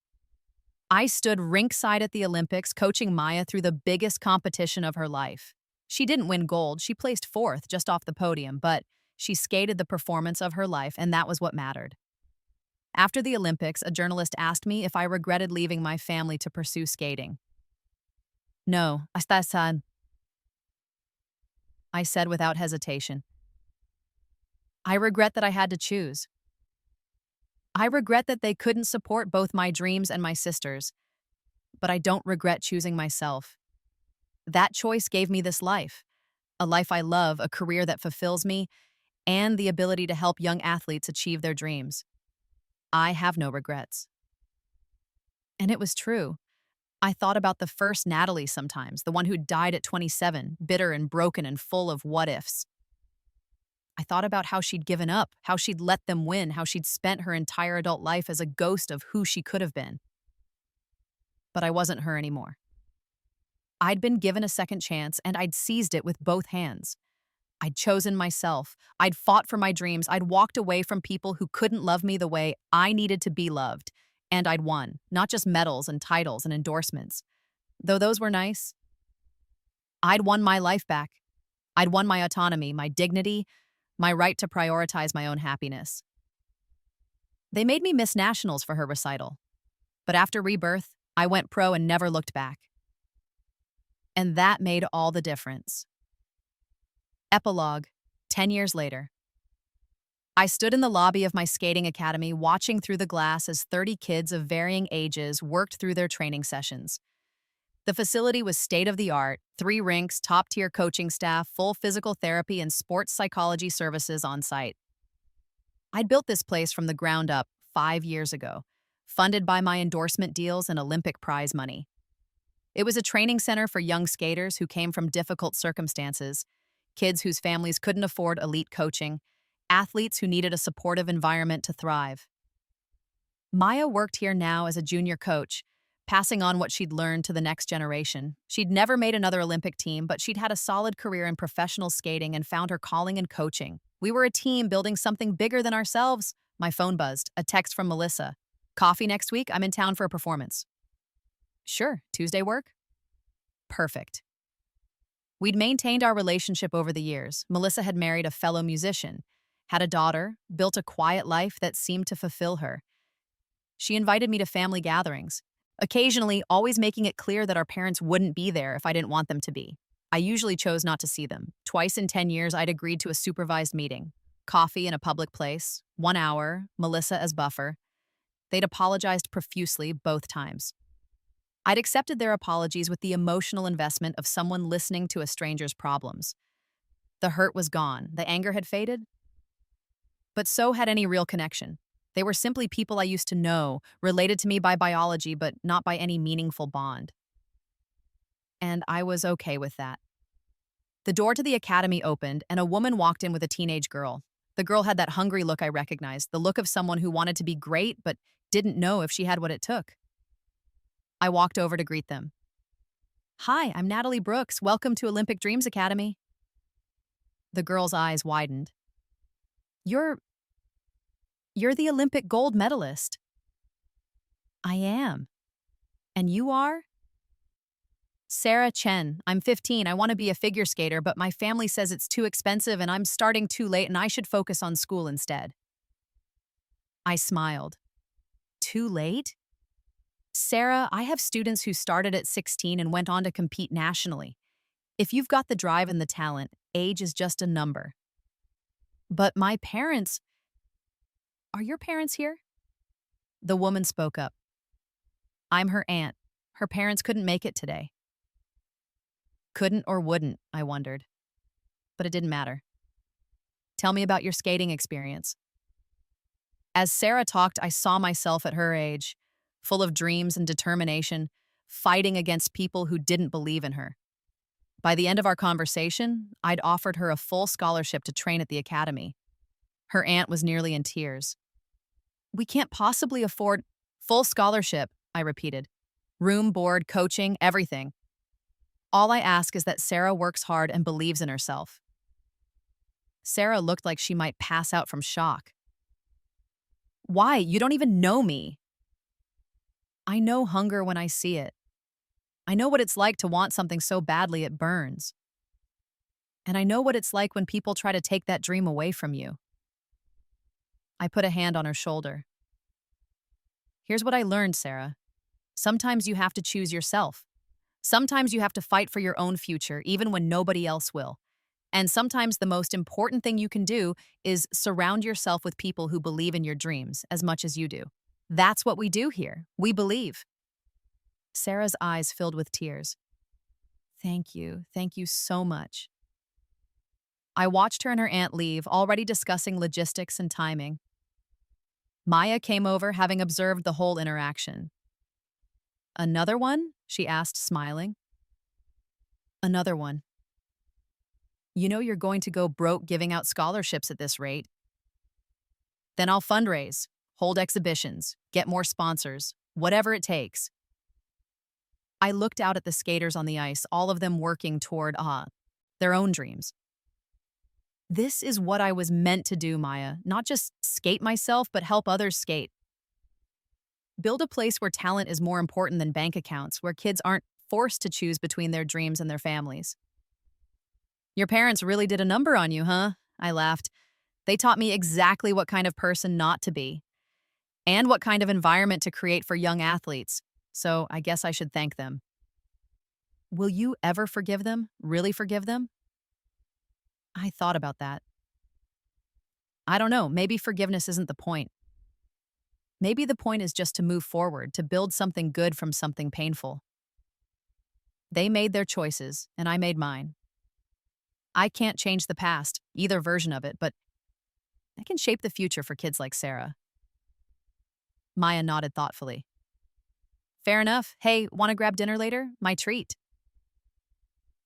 S1: I stood rinkside at the Olympics, coaching Maya through the biggest competition of her life. She didn't win gold. She placed fourth, just off the podium, but she skated the performance of her life, and that was what mattered. After the Olympics, a journalist asked me if I regretted leaving my family to pursue skating. "No, hasta sad," I said without hesitation. "I regret that I had to choose. I regret that they couldn't support both my dreams and my sister's, but I don't regret choosing myself. That choice gave me this life, a life I love, a career that fulfills me, and the ability to help young athletes achieve their dreams. I have no regrets." And it was true. I thought about the first Natalie sometimes, the one who died at 27, bitter and broken and full of what-ifs. I thought about how she'd given up, how she'd let them win, how she'd spent her entire adult life as a ghost of who she could have been. But I wasn't her anymore. I'd been given a second chance, and I'd seized it with both hands. I'd chosen myself. I'd fought for my dreams. I'd walked away from people who couldn't love me the way I needed to be loved. And I'd won, not just medals and titles and endorsements. Though those were nice. I'd won my life back. I'd won my autonomy, my dignity, my right to prioritize my own happiness. They made me Miss Nationals for her recital. But after Rebirth, I went pro and never looked back. And that made all the difference. Epilogue, 10 years later. I stood in the lobby of my skating academy watching through the glass as 30 kids of varying ages worked through their training sessions. The facility was state-of-the-art, 3 rinks, top-tier coaching staff, full physical therapy, and sports psychology services on site. I'd built this place from the ground up 5 years ago, funded by my endorsement deals and Olympic prize money. It was a training center for young skaters who came from difficult circumstances, kids whose families couldn't afford elite coaching, athletes who needed a supportive environment to thrive. Maya worked here now as a junior coach, passing on what she'd learned to the next generation. She'd never made another Olympic team, but she'd had a solid career in professional skating and found her calling in coaching. We were a team building something bigger than ourselves. My phone buzzed, a text from Melissa. "Coffee next week? I'm in town for a performance." "Sure, Tuesday work?" Perfect. We'd maintained our relationship over the years. Melissa had married a fellow musician, had a daughter, built a quiet life that seemed to fulfill her. She invited me to family gatherings, occasionally always making it clear that our parents wouldn't be there if I didn't want them to be. I usually chose not to see them. Twice in 10 years, I'd agreed to a supervised meeting. Coffee in a public place, 1 hour, Melissa as buffer. They'd apologized profusely both times. I'd accepted their apologies with the emotional investment of someone listening to a stranger's problems. The hurt was gone. The anger had faded. But so had any real connection. They were simply people I used to know, related to me by biology, but not by any meaningful bond. And I was okay with that. The door to the academy opened, and a woman walked in with a teenage girl. The girl had that hungry look I recognized, the look of someone who wanted to be great but didn't know if she had what it took. I walked over to greet them. Hi, I'm Natalie Brooks. Welcome to Olympic Dreams Academy. The girl's eyes widened. You're you're the Olympic gold medalist. I am. And you are? Sarah Chen. I'm 15. I want to be a figure skater, but my family says it's too expensive and I'm starting too late and I should focus on school instead. I smiled. Too late? Sarah, I have students who started at 16 and went on to compete nationally. If you've got the drive and the talent, age is just a number. But my parents. Are your parents here? The woman spoke up. I'm her aunt. Her parents couldn't make it today. Couldn't or wouldn't, I wondered. But it didn't matter. Tell me about your skating experience. As Sarah talked, I saw myself at her age, full of dreams and determination, fighting against people who didn't believe in her. By the end of our conversation, I'd offered her a full scholarship to train at the academy. Her aunt was nearly in tears. We can't possibly afford full scholarship, I repeated. Room, board, coaching, everything. All I ask is that Sarah works hard and believes in herself. Sarah looked like she might pass out from shock. Why? You don't even know me. I know hunger when I see it. I know what it's like to want something so badly it burns. And I know what it's like when people try to take that dream away from you. I put a hand on her shoulder. Here's what I learned, Sarah. Sometimes you have to choose yourself. Sometimes you have to fight for your own future, even when nobody else will. And sometimes the most important thing you can do is surround yourself with people who believe in your dreams as much as you do. That's what we do here. We believe. Sarah's eyes filled with tears. Thank you. Thank you so much. I watched her and her aunt leave, already discussing logistics and timing. Maya came over, having observed the whole interaction. Another one? She asked, smiling. Another one. You know you're going to go broke giving out scholarships at this rate. Then I'll fundraise, hold exhibitions, get more sponsors, whatever it takes. I looked out at the skaters on the ice, all of them working toward, their own dreams. This is what I was meant to do, Maya. Not just skate myself, but help others skate. Build a place where talent is more important than bank accounts, where kids aren't forced to choose between their dreams and their families. Your parents really did a number on you, huh? I laughed. They taught me exactly what kind of person not to be, and what kind of environment to create for young athletes. So I guess I should thank them. Will you ever forgive them? Really forgive them? I thought about that. I don't know, maybe forgiveness isn't the point. Maybe the point is just to move forward, to build something good from something painful. They made their choices, and I made mine. I can't change the past, either version of it, but I can shape the future for kids like Sarah. Maya nodded thoughtfully. Fair enough. Hey, want to grab dinner later? My treat.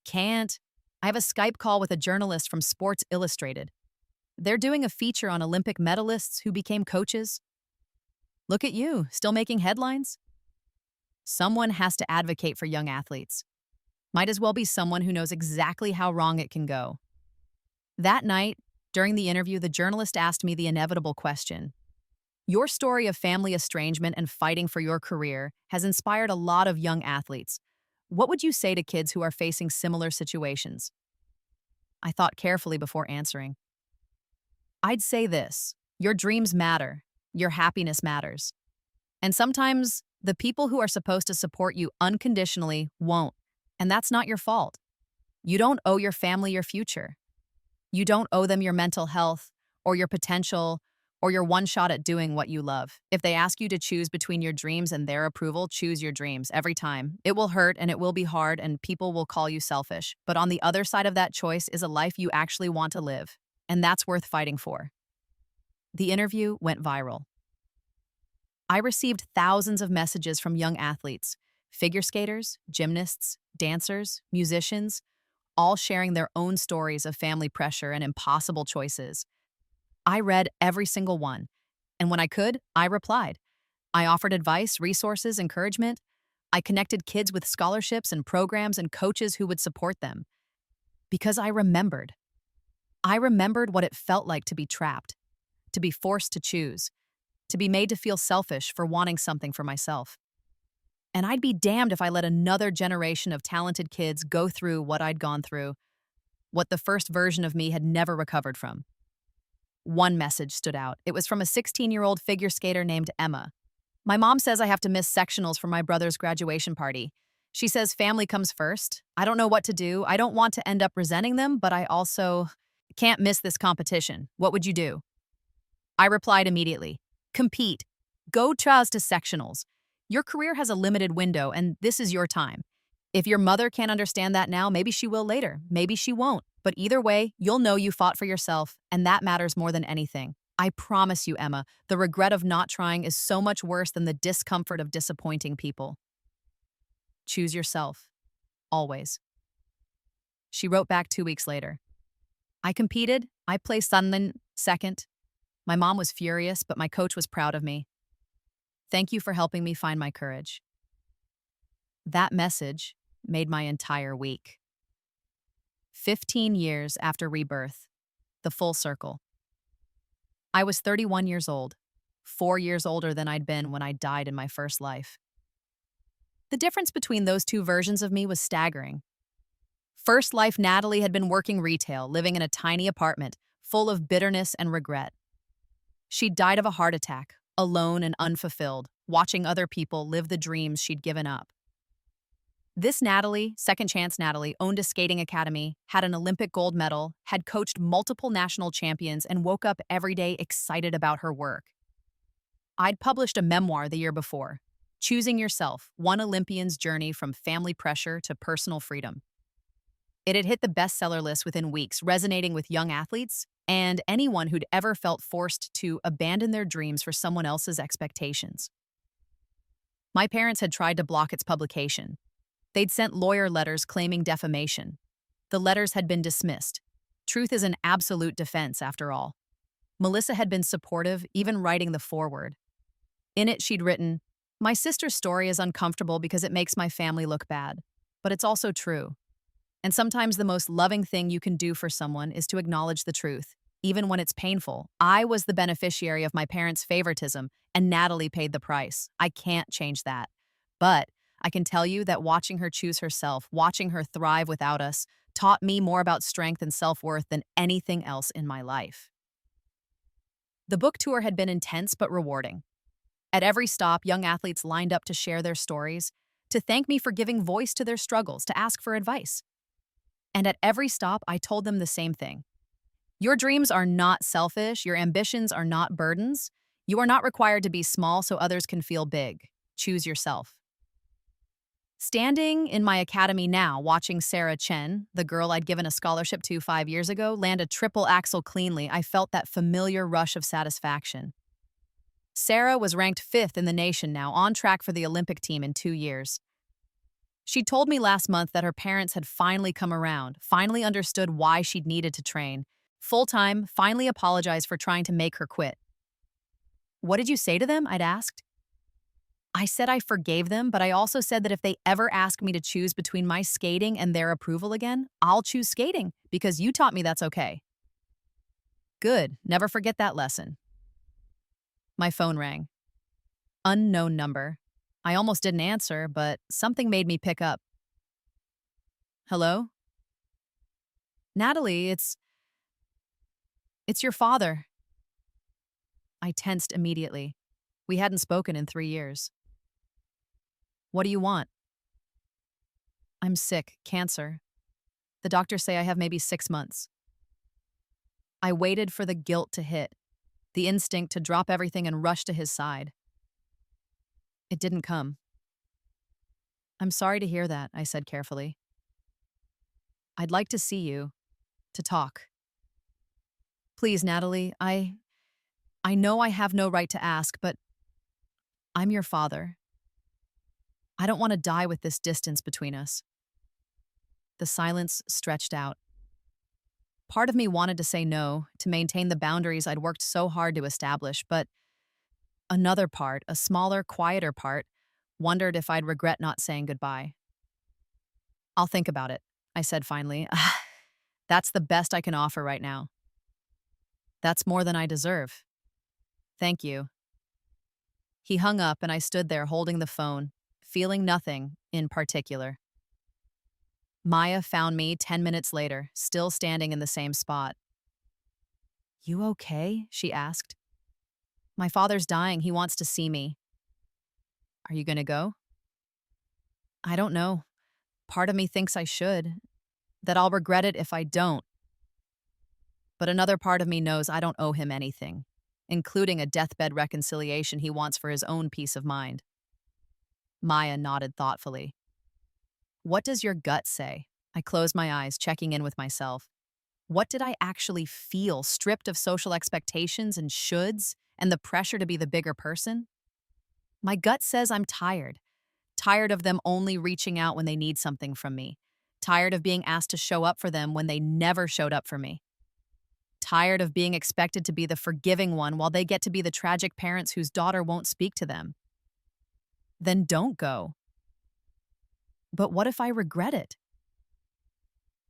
S1: Can't. I have a Skype call with a journalist from Sports Illustrated. They're doing a feature on Olympic medalists who became coaches. Look at you, still making headlines? Someone has to advocate for young athletes. Might as well be someone who knows exactly how wrong it can go. That night, during the interview, the journalist asked me the inevitable question. Your story of family estrangement and fighting for your career has inspired a lot of young athletes. What would you say to kids who are facing similar situations? I thought carefully before answering. I'd say this: your dreams matter. Your happiness matters. And sometimes the people who are supposed to support you unconditionally won't. And that's not your fault. You don't owe your family your future. You don't owe them your mental health or your potential or your one shot at doing what you love. If they ask you to choose between your dreams and their approval, choose your dreams every time. It will hurt and it will be hard and people will call you selfish. But on the other side of that choice is a life you actually want to live. And that's worth fighting for. The interview went viral. I received thousands of messages from young athletes, figure skaters, gymnasts, dancers, musicians, all sharing their own stories of family pressure and impossible choices. I read every single one. And when I could, I replied. I offered advice, resources, encouragement. I connected kids with scholarships and programs and coaches who would support them. Because I remembered. I remembered what it felt like to be trapped, to be forced to choose, to be made to feel selfish for wanting something for myself. And I'd be damned if I let another generation of talented kids go through what I'd gone through, what the first version of me had never recovered from. One message stood out. It was from a 16-year-old figure skater named Emma. My mom says I have to miss sectionals for my brother's graduation party. She says family comes first. I don't know what to do. I don't want to end up resenting them, but I also can't miss this competition. What would you do? I replied immediately. Compete. Go trials to sectionals. Your career has a limited window, and this is your time. If your mother can't understand that now, maybe she will later. Maybe she won't. But either way, you'll know you fought for yourself, and that matters more than anything. I promise you, Emma, the regret of not trying is so much worse than the discomfort of disappointing people. Choose yourself. Always. She wrote back 2 weeks later. I competed. I placed second. My mom was furious, but my coach was proud of me. Thank you for helping me find my courage. That message made my entire week. 15 years after Rebirth, the full circle. I was 31 years old, 4 years older than I'd been when I died in my first life. The difference between those two versions of me was staggering. First life Natalie had been working retail, living in a tiny apartment, full of bitterness and regret. She died of a heart attack, alone and unfulfilled, watching other people live the dreams she'd given up. This Natalie, second chance Natalie, owned a skating academy, had an Olympic gold medal, had coached multiple national champions, and woke up every day excited about her work. I'd published a memoir the year before, Choosing Yourself, One Olympian's Journey from Family Pressure to Personal Freedom. It had hit the bestseller list within weeks, resonating with young athletes and anyone who'd ever felt forced to abandon their dreams for someone else's expectations. My parents had tried to block its publication. They'd sent lawyer letters claiming defamation. The letters had been dismissed. Truth is an absolute defense, after all. Melissa had been supportive, even writing the foreword. In it, she'd written, "My sister's story is uncomfortable because it makes my family look bad. But it's also true. And sometimes the most loving thing you can do for someone is to acknowledge the truth, even when it's painful. I was the beneficiary of my parents' favoritism, and Natalie paid the price. I can't change that. But I can tell you that watching her choose herself, watching her thrive without us, taught me more about strength and self-worth than anything else in my life." The book tour had been intense but rewarding. At every stop, young athletes lined up to share their stories, to thank me for giving voice to their struggles, to ask for advice. And at every stop, I told them the same thing. Your dreams are not selfish. Your ambitions are not burdens. You are not required to be small so others can feel big. Choose yourself. Standing in my academy now, watching Sarah Chen, the girl I'd given a scholarship to 5 years ago, land a triple axel cleanly, I felt that familiar rush of satisfaction. Sarah was ranked 5th in the nation now, on track for the Olympic team in 2 years. She told me last month that her parents had finally come around, finally understood why she'd needed to train, full-time, finally apologized for trying to make her quit. "What did you say to them?" I'd asked. I said I forgave them, but I also said that if they ever ask me to choose between my skating and their approval again, I'll choose skating, because you taught me that's okay. Good, never forget that lesson. My phone rang. Unknown number. I almost didn't answer, but something made me pick up. Hello? Natalie, it's your father. I tensed immediately. We hadn't spoken in 3 years. What do you want? I'm sick, cancer. The doctors say I have maybe 6 months. I waited for the guilt to hit, the instinct to drop everything and rush to his side. It didn't come. I'm sorry to hear that, I said carefully. I'd like to see you, to talk. Please, Natalie, I know I have no right to ask, but I'm your father. I don't want to die with this distance between us. The silence stretched out. Part of me wanted to say no, to maintain the boundaries I'd worked so hard to establish, but another part, a smaller, quieter part, wondered if I'd regret not saying goodbye. "I'll think about it," I said finally. "That's the best I can offer right now. That's more than I deserve. Thank you." He hung up and I stood there holding the phone, feeling nothing in particular. Maya found me 10 minutes later, still standing in the same spot. "You okay?" she asked. "My father's dying. He wants to see me." "Are you going to go?" "I don't know. Part of me thinks I should, that I'll regret it if I don't. But another part of me knows I don't owe him anything, including a deathbed reconciliation he wants for his own peace of mind." Maya nodded thoughtfully. "What does your gut say?" I closed my eyes, checking in with myself. What did I actually feel, stripped of social expectations and shoulds and the pressure to be the bigger person? My gut says I'm tired. Tired of them only reaching out when they need something from me. Tired of being asked to show up for them when they never showed up for me. Tired of being expected to be the forgiving one while they get to be the tragic parents whose daughter won't speak to them. Then don't go. But what if I regret it?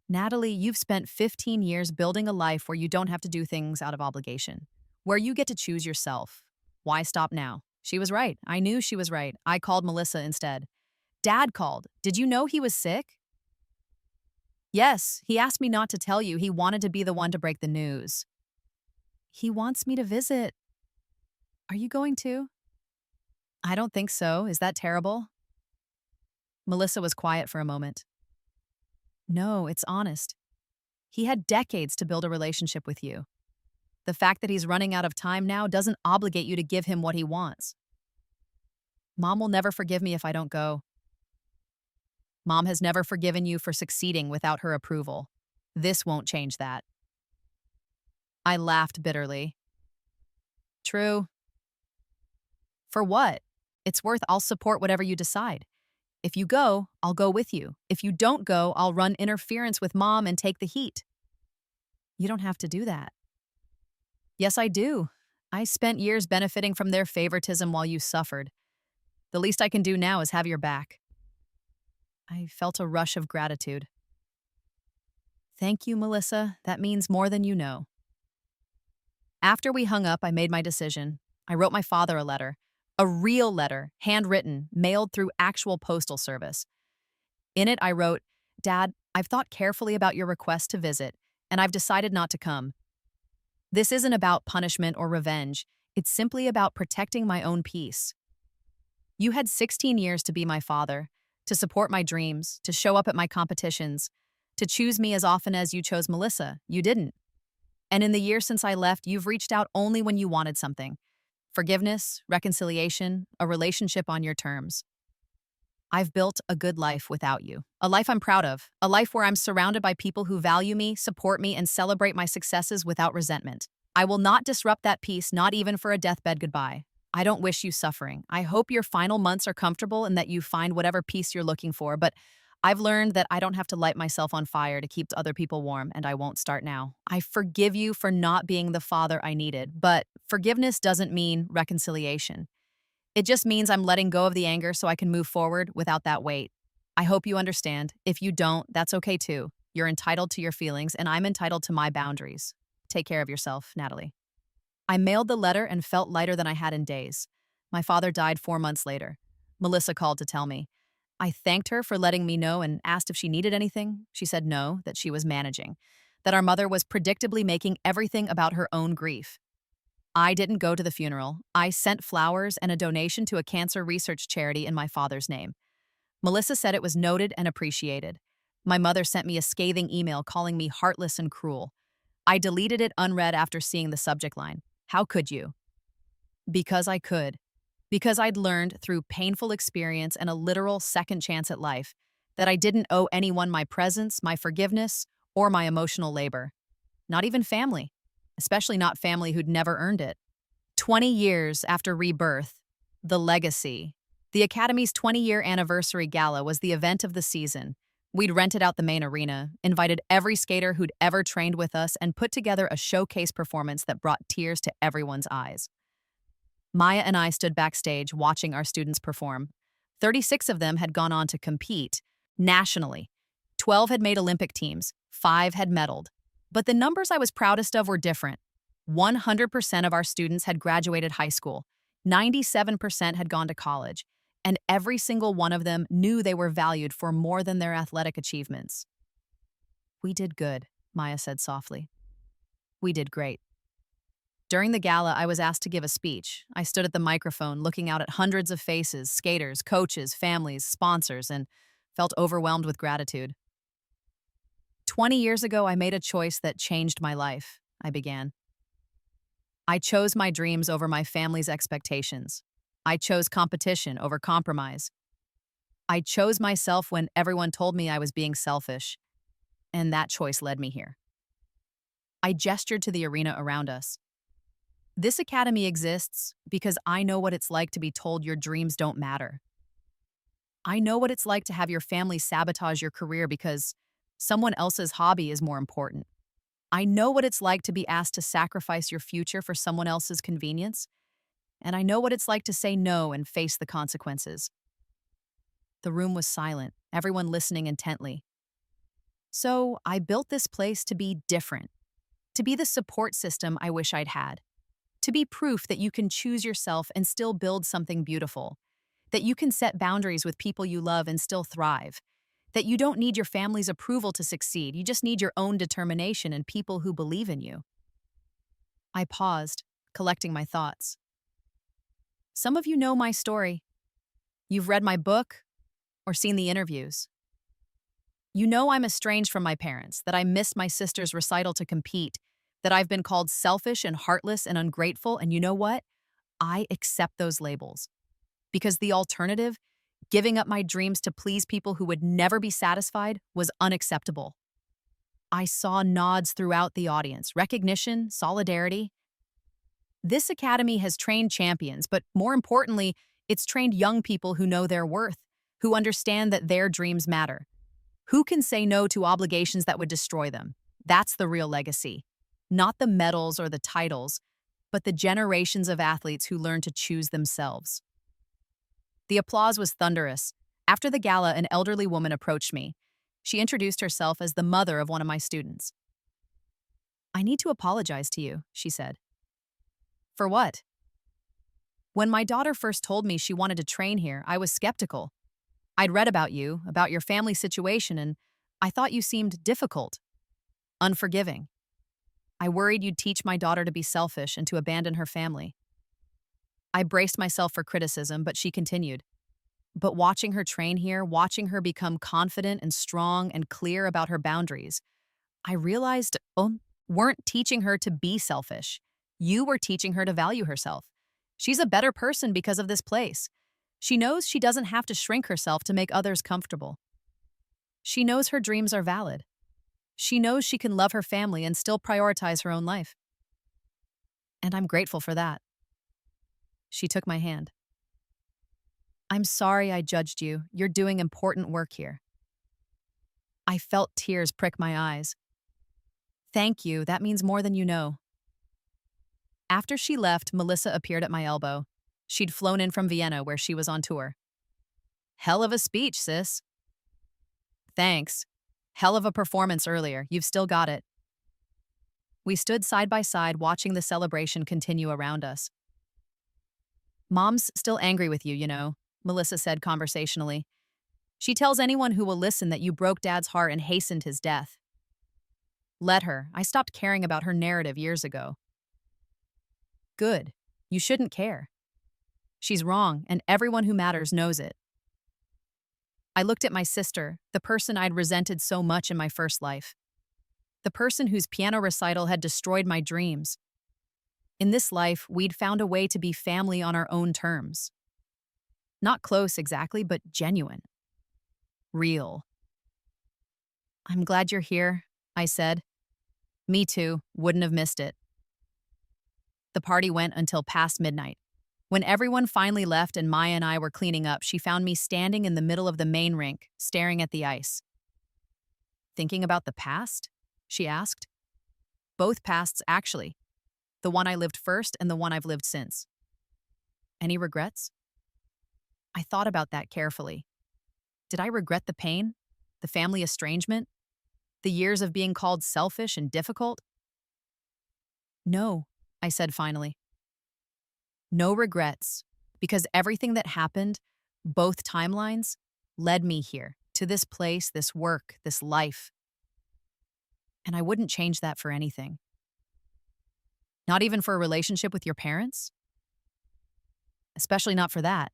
S1: Natalie, you've spent 15 years building a life where you don't have to do things out of obligation, where you get to choose yourself. Why stop now? She was right. I knew she was right. I called Melissa instead. Dad called. Did you know he was sick? Yes, he asked me not to tell you. He wanted to be the one to break the news. He wants me to visit. Are you going to? I don't think so. Is that terrible? Melissa was quiet for a moment. No, it's honest. He had decades to build a relationship with you. The fact that he's running out of time now doesn't obligate you to give him what he wants. Mom will never forgive me if I don't go. Mom has never forgiven you for succeeding without her approval. This won't change that. I laughed bitterly. True. For what? It's worth I'll support whatever you decide. If you go, I'll go with you. If you don't go, I'll run interference with Mom and take the heat. You don't have to do that. Yes, I do. I spent years benefiting from their favoritism while you suffered. The least I can do now is have your back. I felt a rush of gratitude. Thank you, Melissa. That means more than you know. After we hung up, I made my decision. I wrote my father a letter. A real letter, handwritten, mailed through actual postal service. In it, I wrote, "Dad, I've thought carefully about your request to visit, and I've decided not to come. This isn't about punishment or revenge. It's simply about protecting my own peace. You had 16 years to be my father, to support my dreams, to show up at my competitions, to choose me as often as you chose Melissa. You didn't. And in the year since I left, you've reached out only when you wanted something. Forgiveness, reconciliation, a relationship on your terms. I've built a good life without you. A life I'm proud of. A life where I'm surrounded by people who value me, support me, and celebrate my successes without resentment. I will not disrupt that peace, not even for a deathbed goodbye. I don't wish you suffering. I hope your final months are comfortable and that you find whatever peace you're looking for, but I've learned that I don't have to light myself on fire to keep other people warm, and I won't start now. I forgive you for not being the father I needed, but forgiveness doesn't mean reconciliation. It just means I'm letting go of the anger so I can move forward without that weight. I hope you understand. If you don't, that's okay too. You're entitled to your feelings, and I'm entitled to my boundaries. Take care of yourself, Natalie." I mailed the letter and felt lighter than I had in days. My father died 4 months later. Melissa called to tell me. I thanked her for letting me know and asked if she needed anything. She said no, that she was managing, that our mother was predictably making everything about her own grief. I didn't go to the funeral. I sent flowers and a donation to a cancer research charity in my father's name. Melissa said it was noted and appreciated. My mother sent me a scathing email calling me heartless and cruel. I deleted it unread after seeing the subject line. How could you? Because I could. Because I'd learned through painful experience and a literal second chance at life that I didn't owe anyone my presence, my forgiveness, or my emotional labor. Not even family, especially not family who'd never earned it. 20 years after Rebirth, the legacy. The Academy's 20-year anniversary gala was the event of the season. We'd rented out the main arena, invited every skater who'd ever trained with us, and put together a showcase performance that brought tears to everyone's eyes. Maya and I stood backstage watching our students perform. 36 of them had gone on to compete nationally. 12 had made Olympic teams, 5 had medaled. But the numbers I was proudest of were different. 100% of our students had graduated high school, 97% had gone to college, and every single one of them knew they were valued for more than their athletic achievements. "We did good," Maya said softly. "We did great." During the gala, I was asked to give a speech. I stood at the microphone looking out at hundreds of faces, skaters, coaches, families, sponsors, and felt overwhelmed with gratitude. 20 years ago, I made a choice that changed my life, I began. I chose my dreams over my family's expectations. I chose competition over compromise. I chose myself when everyone told me I was being selfish, and that choice led me here. I gestured to the arena around us. This academy exists because I know what it's like to be told your dreams don't matter. I know what it's like to have your family sabotage your career because someone else's hobby is more important. I know what it's like to be asked to sacrifice your future for someone else's convenience, and I know what it's like to say no and face the consequences. The room was silent, everyone listening intently. So I built this place to be different, to be the support system I wish I'd had, to be proof that you can choose yourself and still build something beautiful, that you can set boundaries with people you love and still thrive, that you don't need your family's approval to succeed, you just need your own determination and people who believe in you. I paused, collecting my thoughts. Some of you know my story. You've read my book or seen the interviews. You know I'm estranged from my parents, that I missed my sister's recital to compete, that I've been called selfish and heartless and ungrateful, and you know what? I accept those labels. Because the alternative, giving up my dreams to please people who would never be satisfied, was unacceptable. I saw nods throughout the audience, recognition, solidarity. This academy has trained champions, but more importantly, it's trained young people who know their worth, who understand that their dreams matter. Who can say no to obligations that would destroy them? That's the real legacy. Not the medals or the titles, but the generations of athletes who learn to choose themselves. The applause was thunderous. After the gala, an elderly woman approached me. She introduced herself as the mother of one of my students. "I need to apologize to you," she said. "For what?" "When my daughter first told me she wanted to train here, I was skeptical. I'd read about you, about your family situation, and I thought you seemed difficult, unforgiving. I worried you'd teach my daughter to be selfish and to abandon her family." I braced myself for criticism, but she continued. "But watching her train here, watching her become confident and strong and clear about her boundaries, I realized, weren't teaching her to be selfish. You were teaching her to value herself. She's a better person because of this place. She knows she doesn't have to shrink herself to make others comfortable. She knows her dreams are valid. She knows she can love her family and still prioritize her own life. And I'm grateful for that." She took my hand. "I'm sorry I judged you. You're doing important work here." I felt tears prick my eyes. "Thank you, that means more than you know." After she left, Melissa appeared at my elbow. She'd flown in from Vienna where she was on tour. "Hell of a speech, sis." "Thanks. Hell of a performance earlier. You've still got it." We stood side by side watching the celebration continue around us. "Mom's still angry with you, you know," Melissa said conversationally. "She tells anyone who will listen that you broke Dad's heart and hastened his death." "Let her. I stopped caring about her narrative years ago." "Good. You shouldn't care. She's wrong, and everyone who matters knows it." I looked at my sister, the person I'd resented so much in my first life. The person whose piano recital had destroyed my dreams. In this life, we'd found a way to be family on our own terms. Not close exactly, but genuine. Real. "I'm glad you're here," I said. "Me too. Wouldn't have missed it." The party went until past midnight. When everyone finally left and Maya and I were cleaning up, she found me standing in the middle of the main rink, staring at the ice. Thinking about the past? She asked. Both pasts, actually. The one I lived first and the one I've lived since. Any regrets? I thought about that carefully. Did I regret the pain? The family estrangement? The years of being called selfish and difficult? No, I said finally. No regrets, because everything that happened, both timelines, led me here, to this place, this work, this life. And I wouldn't change that for anything. Not even for a relationship with your parents? Especially not for that.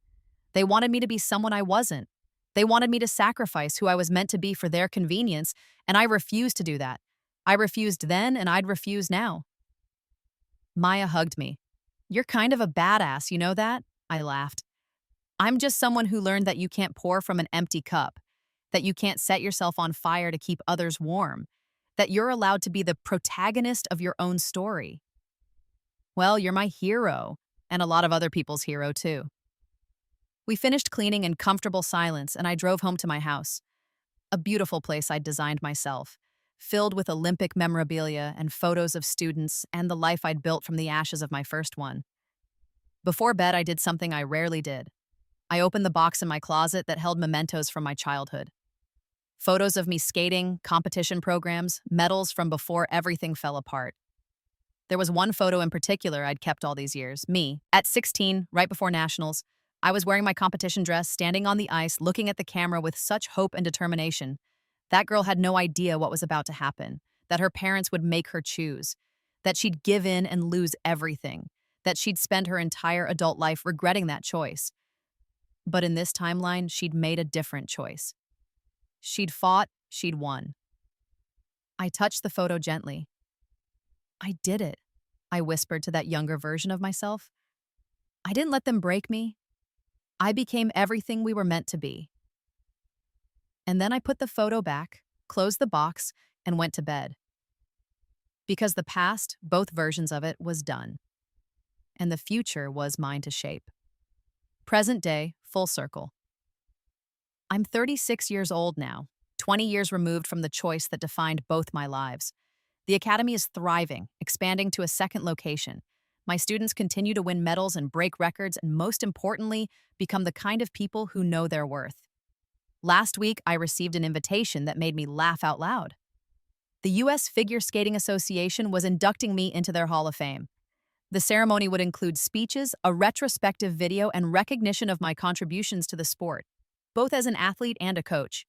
S1: They wanted me to be someone I wasn't. They wanted me to sacrifice who I was meant to be for their convenience, and I refused to do that. I refused then, and I'd refuse now. Maya hugged me. You're kind of a badass, you know that? I laughed. I'm just someone who learned that you can't pour from an empty cup, that you can't set yourself on fire to keep others warm, that you're allowed to be the protagonist of your own story. Well, you're my hero, and a lot of other people's hero, too. We finished cleaning in comfortable silence, and I drove home to my house. A beautiful place I'd designed myself, filled with Olympic memorabilia and photos of students and the life I'd built from the ashes of my first one. Before bed, I did something I rarely did. I opened the box in my closet that held mementos from my childhood. Photos of me skating, competition programs, medals from before everything fell apart. There was one photo in particular I'd kept all these years. Me, at 16, right before nationals. I was wearing my competition dress, standing on the ice, looking at the camera with such hope and determination. That girl had no idea what was about to happen, that her parents would make her choose, that she'd give in and lose everything, that she'd spend her entire adult life regretting that choice. But in this timeline, she'd made a different choice. She'd fought, she'd won. I touched the photo gently. I did it, I whispered to that younger version of myself. I didn't let them break me. I became everything we were meant to be. And then I put the photo back, closed the box, and went to bed. Because the past, both versions of it, was done. And the future was mine to shape. Present day, full circle. I'm 36 years old now, 20 years removed from the choice that defined both my lives. The Academy is thriving, expanding to a second location. My students continue to win medals and break records, and most importantly, become the kind of people who know their worth. Last week, I received an invitation that made me laugh out loud. The U.S. Figure Skating Association was inducting me into their Hall of Fame. The ceremony would include speeches, a retrospective video, and recognition of my contributions to the sport, both as an athlete and a coach.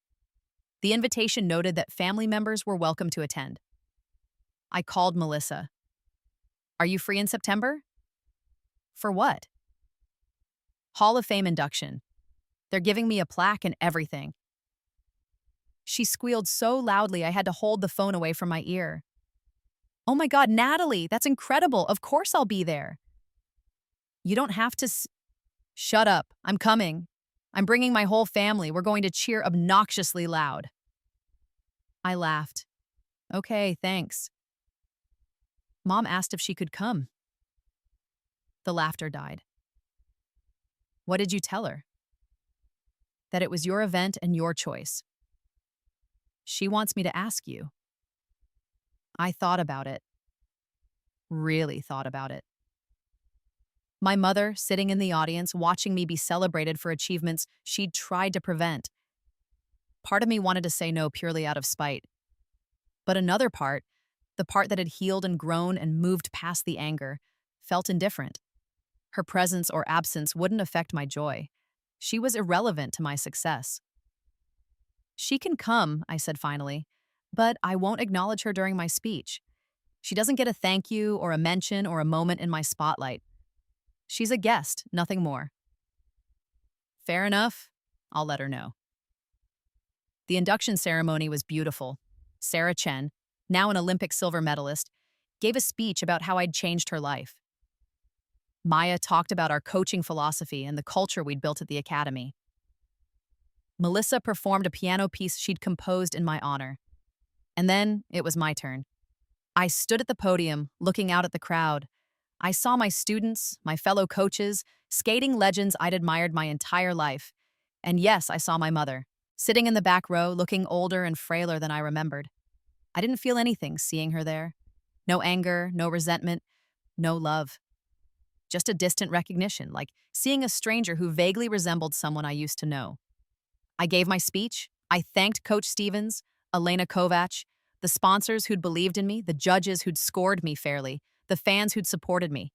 S1: The invitation noted that family members were welcome to attend. I called Melissa. Are you free in September? For what? Hall of Fame induction. They're giving me a plaque and everything. She squealed so loudly I had to hold the phone away from my ear. Oh my God, Natalie, that's incredible. Of course I'll be there. You don't have to Shut up. I'm coming. I'm bringing my whole family. We're going to cheer obnoxiously loud. I laughed. Okay, thanks. Mom asked if she could come. The laughter died. What did you tell her? That it was your event and your choice. She wants me to ask you. I thought about it. Really thought about it. My mother, sitting in the audience, watching me be celebrated for achievements she'd tried to prevent. Part of me wanted to say no purely out of spite. But another part, the part that had healed and grown and moved past the anger, felt indifferent. Her presence or absence wouldn't affect my joy. She was irrelevant to my success. She can come, I said finally, but I won't acknowledge her during my speech. She doesn't get a thank you or a mention or a moment in my spotlight. She's a guest, nothing more. Fair enough. I'll let her know. The induction ceremony was beautiful. Sarah Chen, now an Olympic silver medalist, gave a speech about how I'd changed her life. Maya talked about our coaching philosophy and the culture we'd built at the academy. Melissa performed a piano piece she'd composed in my honor. And then it was my turn. I stood at the podium, looking out at the crowd. I saw my students, my fellow coaches, skating legends I'd admired my entire life. And yes, I saw my mother, sitting in the back row, looking older and frailer than I remembered. I didn't feel anything seeing her there. No anger, no resentment, no love. Just a distant recognition, like seeing a stranger who vaguely resembled someone I used to know. I gave my speech. I thanked Coach Stevens, Elena Kovac, the sponsors who'd believed in me, the judges who'd scored me fairly, the fans who'd supported me.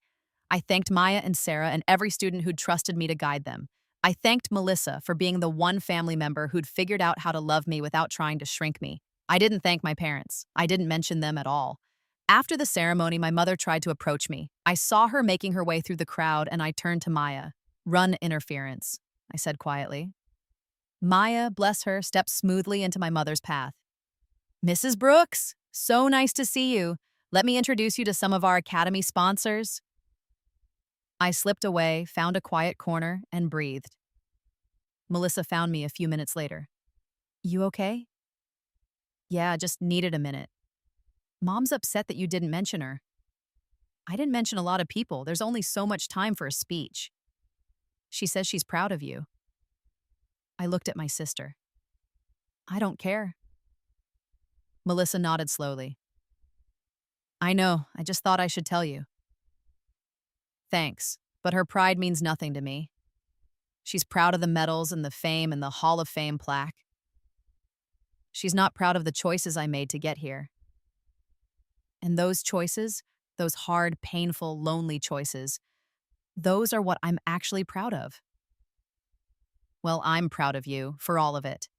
S1: I thanked Maya and Sarah and every student who'd trusted me to guide them. I thanked Melissa for being the one family member who'd figured out how to love me without trying to shrink me. I didn't thank my parents. I didn't mention them at all. After the ceremony, my mother tried to approach me. I saw her making her way through the crowd, and I turned to Maya. "Run interference," I said quietly. Maya, bless her, stepped smoothly into my mother's path. "Mrs. Brooks, so nice to see you. Let me introduce you to some of our academy sponsors." I slipped away, found a quiet corner, and breathed. Melissa found me a few minutes later. "You okay?" "Yeah, just needed a minute." "Mom's upset that you didn't mention her." "I didn't mention a lot of people. There's only so much time for a speech." "She says she's proud of you." I looked at my sister. "I don't care." Melissa nodded slowly. "I know, I just thought I should tell you." "Thanks, but her pride means nothing to me. She's proud of the medals and the fame and the Hall of Fame plaque. She's not proud of the choices I made to get here. And those choices, those hard, painful, lonely choices, those are what I'm actually proud of." "Well, I'm proud of you for all of it.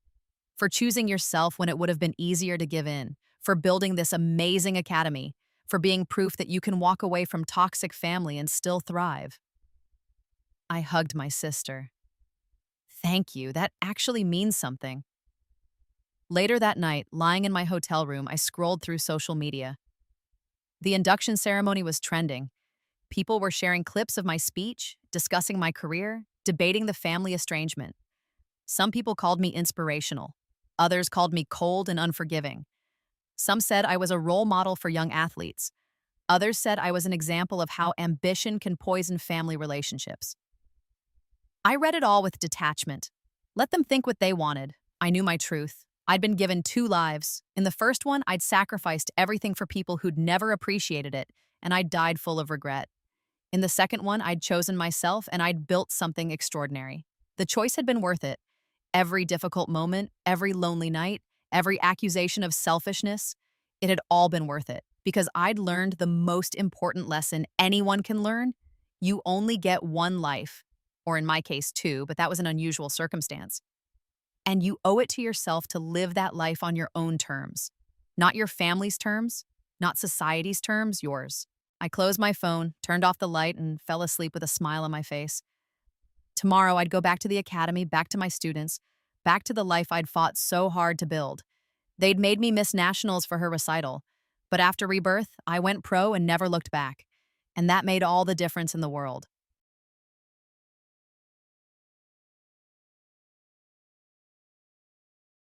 S1: For choosing yourself when it would have been easier to give in, for building this amazing academy, for being proof that you can walk away from toxic family and still thrive." I hugged my sister. "Thank you, that actually means something." Later that night, lying in my hotel room, I scrolled through social media. The induction ceremony was trending. People were sharing clips of my speech, discussing my career, debating the family estrangement. Some people called me inspirational. Others called me cold and unforgiving. Some said I was a role model for young athletes. Others said I was an example of how ambition can poison family relationships. I read it all with detachment. Let them think what they wanted. I knew my truth. I'd been given 2 lives. In the first one, I'd sacrificed everything for people who'd never appreciated it, and I'd died full of regret. In the second one, I'd chosen myself, and I'd built something extraordinary. The choice had been worth it. Every difficult moment, every lonely night, every accusation of selfishness, it had all been worth it, because I'd learned the most important lesson anyone can learn. You only get 1 life, or in my case 2, but that was an unusual circumstance. And you owe it to yourself to live that life on your own terms. Not your family's terms, not society's terms, yours. I closed my phone, turned off the light, and fell asleep with a smile on my face. Tomorrow, I'd go back to the academy, back to my students, back to the life I'd fought so hard to build. They'd made me Miss Nationals for her recital, but after Rebirth, I went pro and never looked back. And that made all the difference in the world.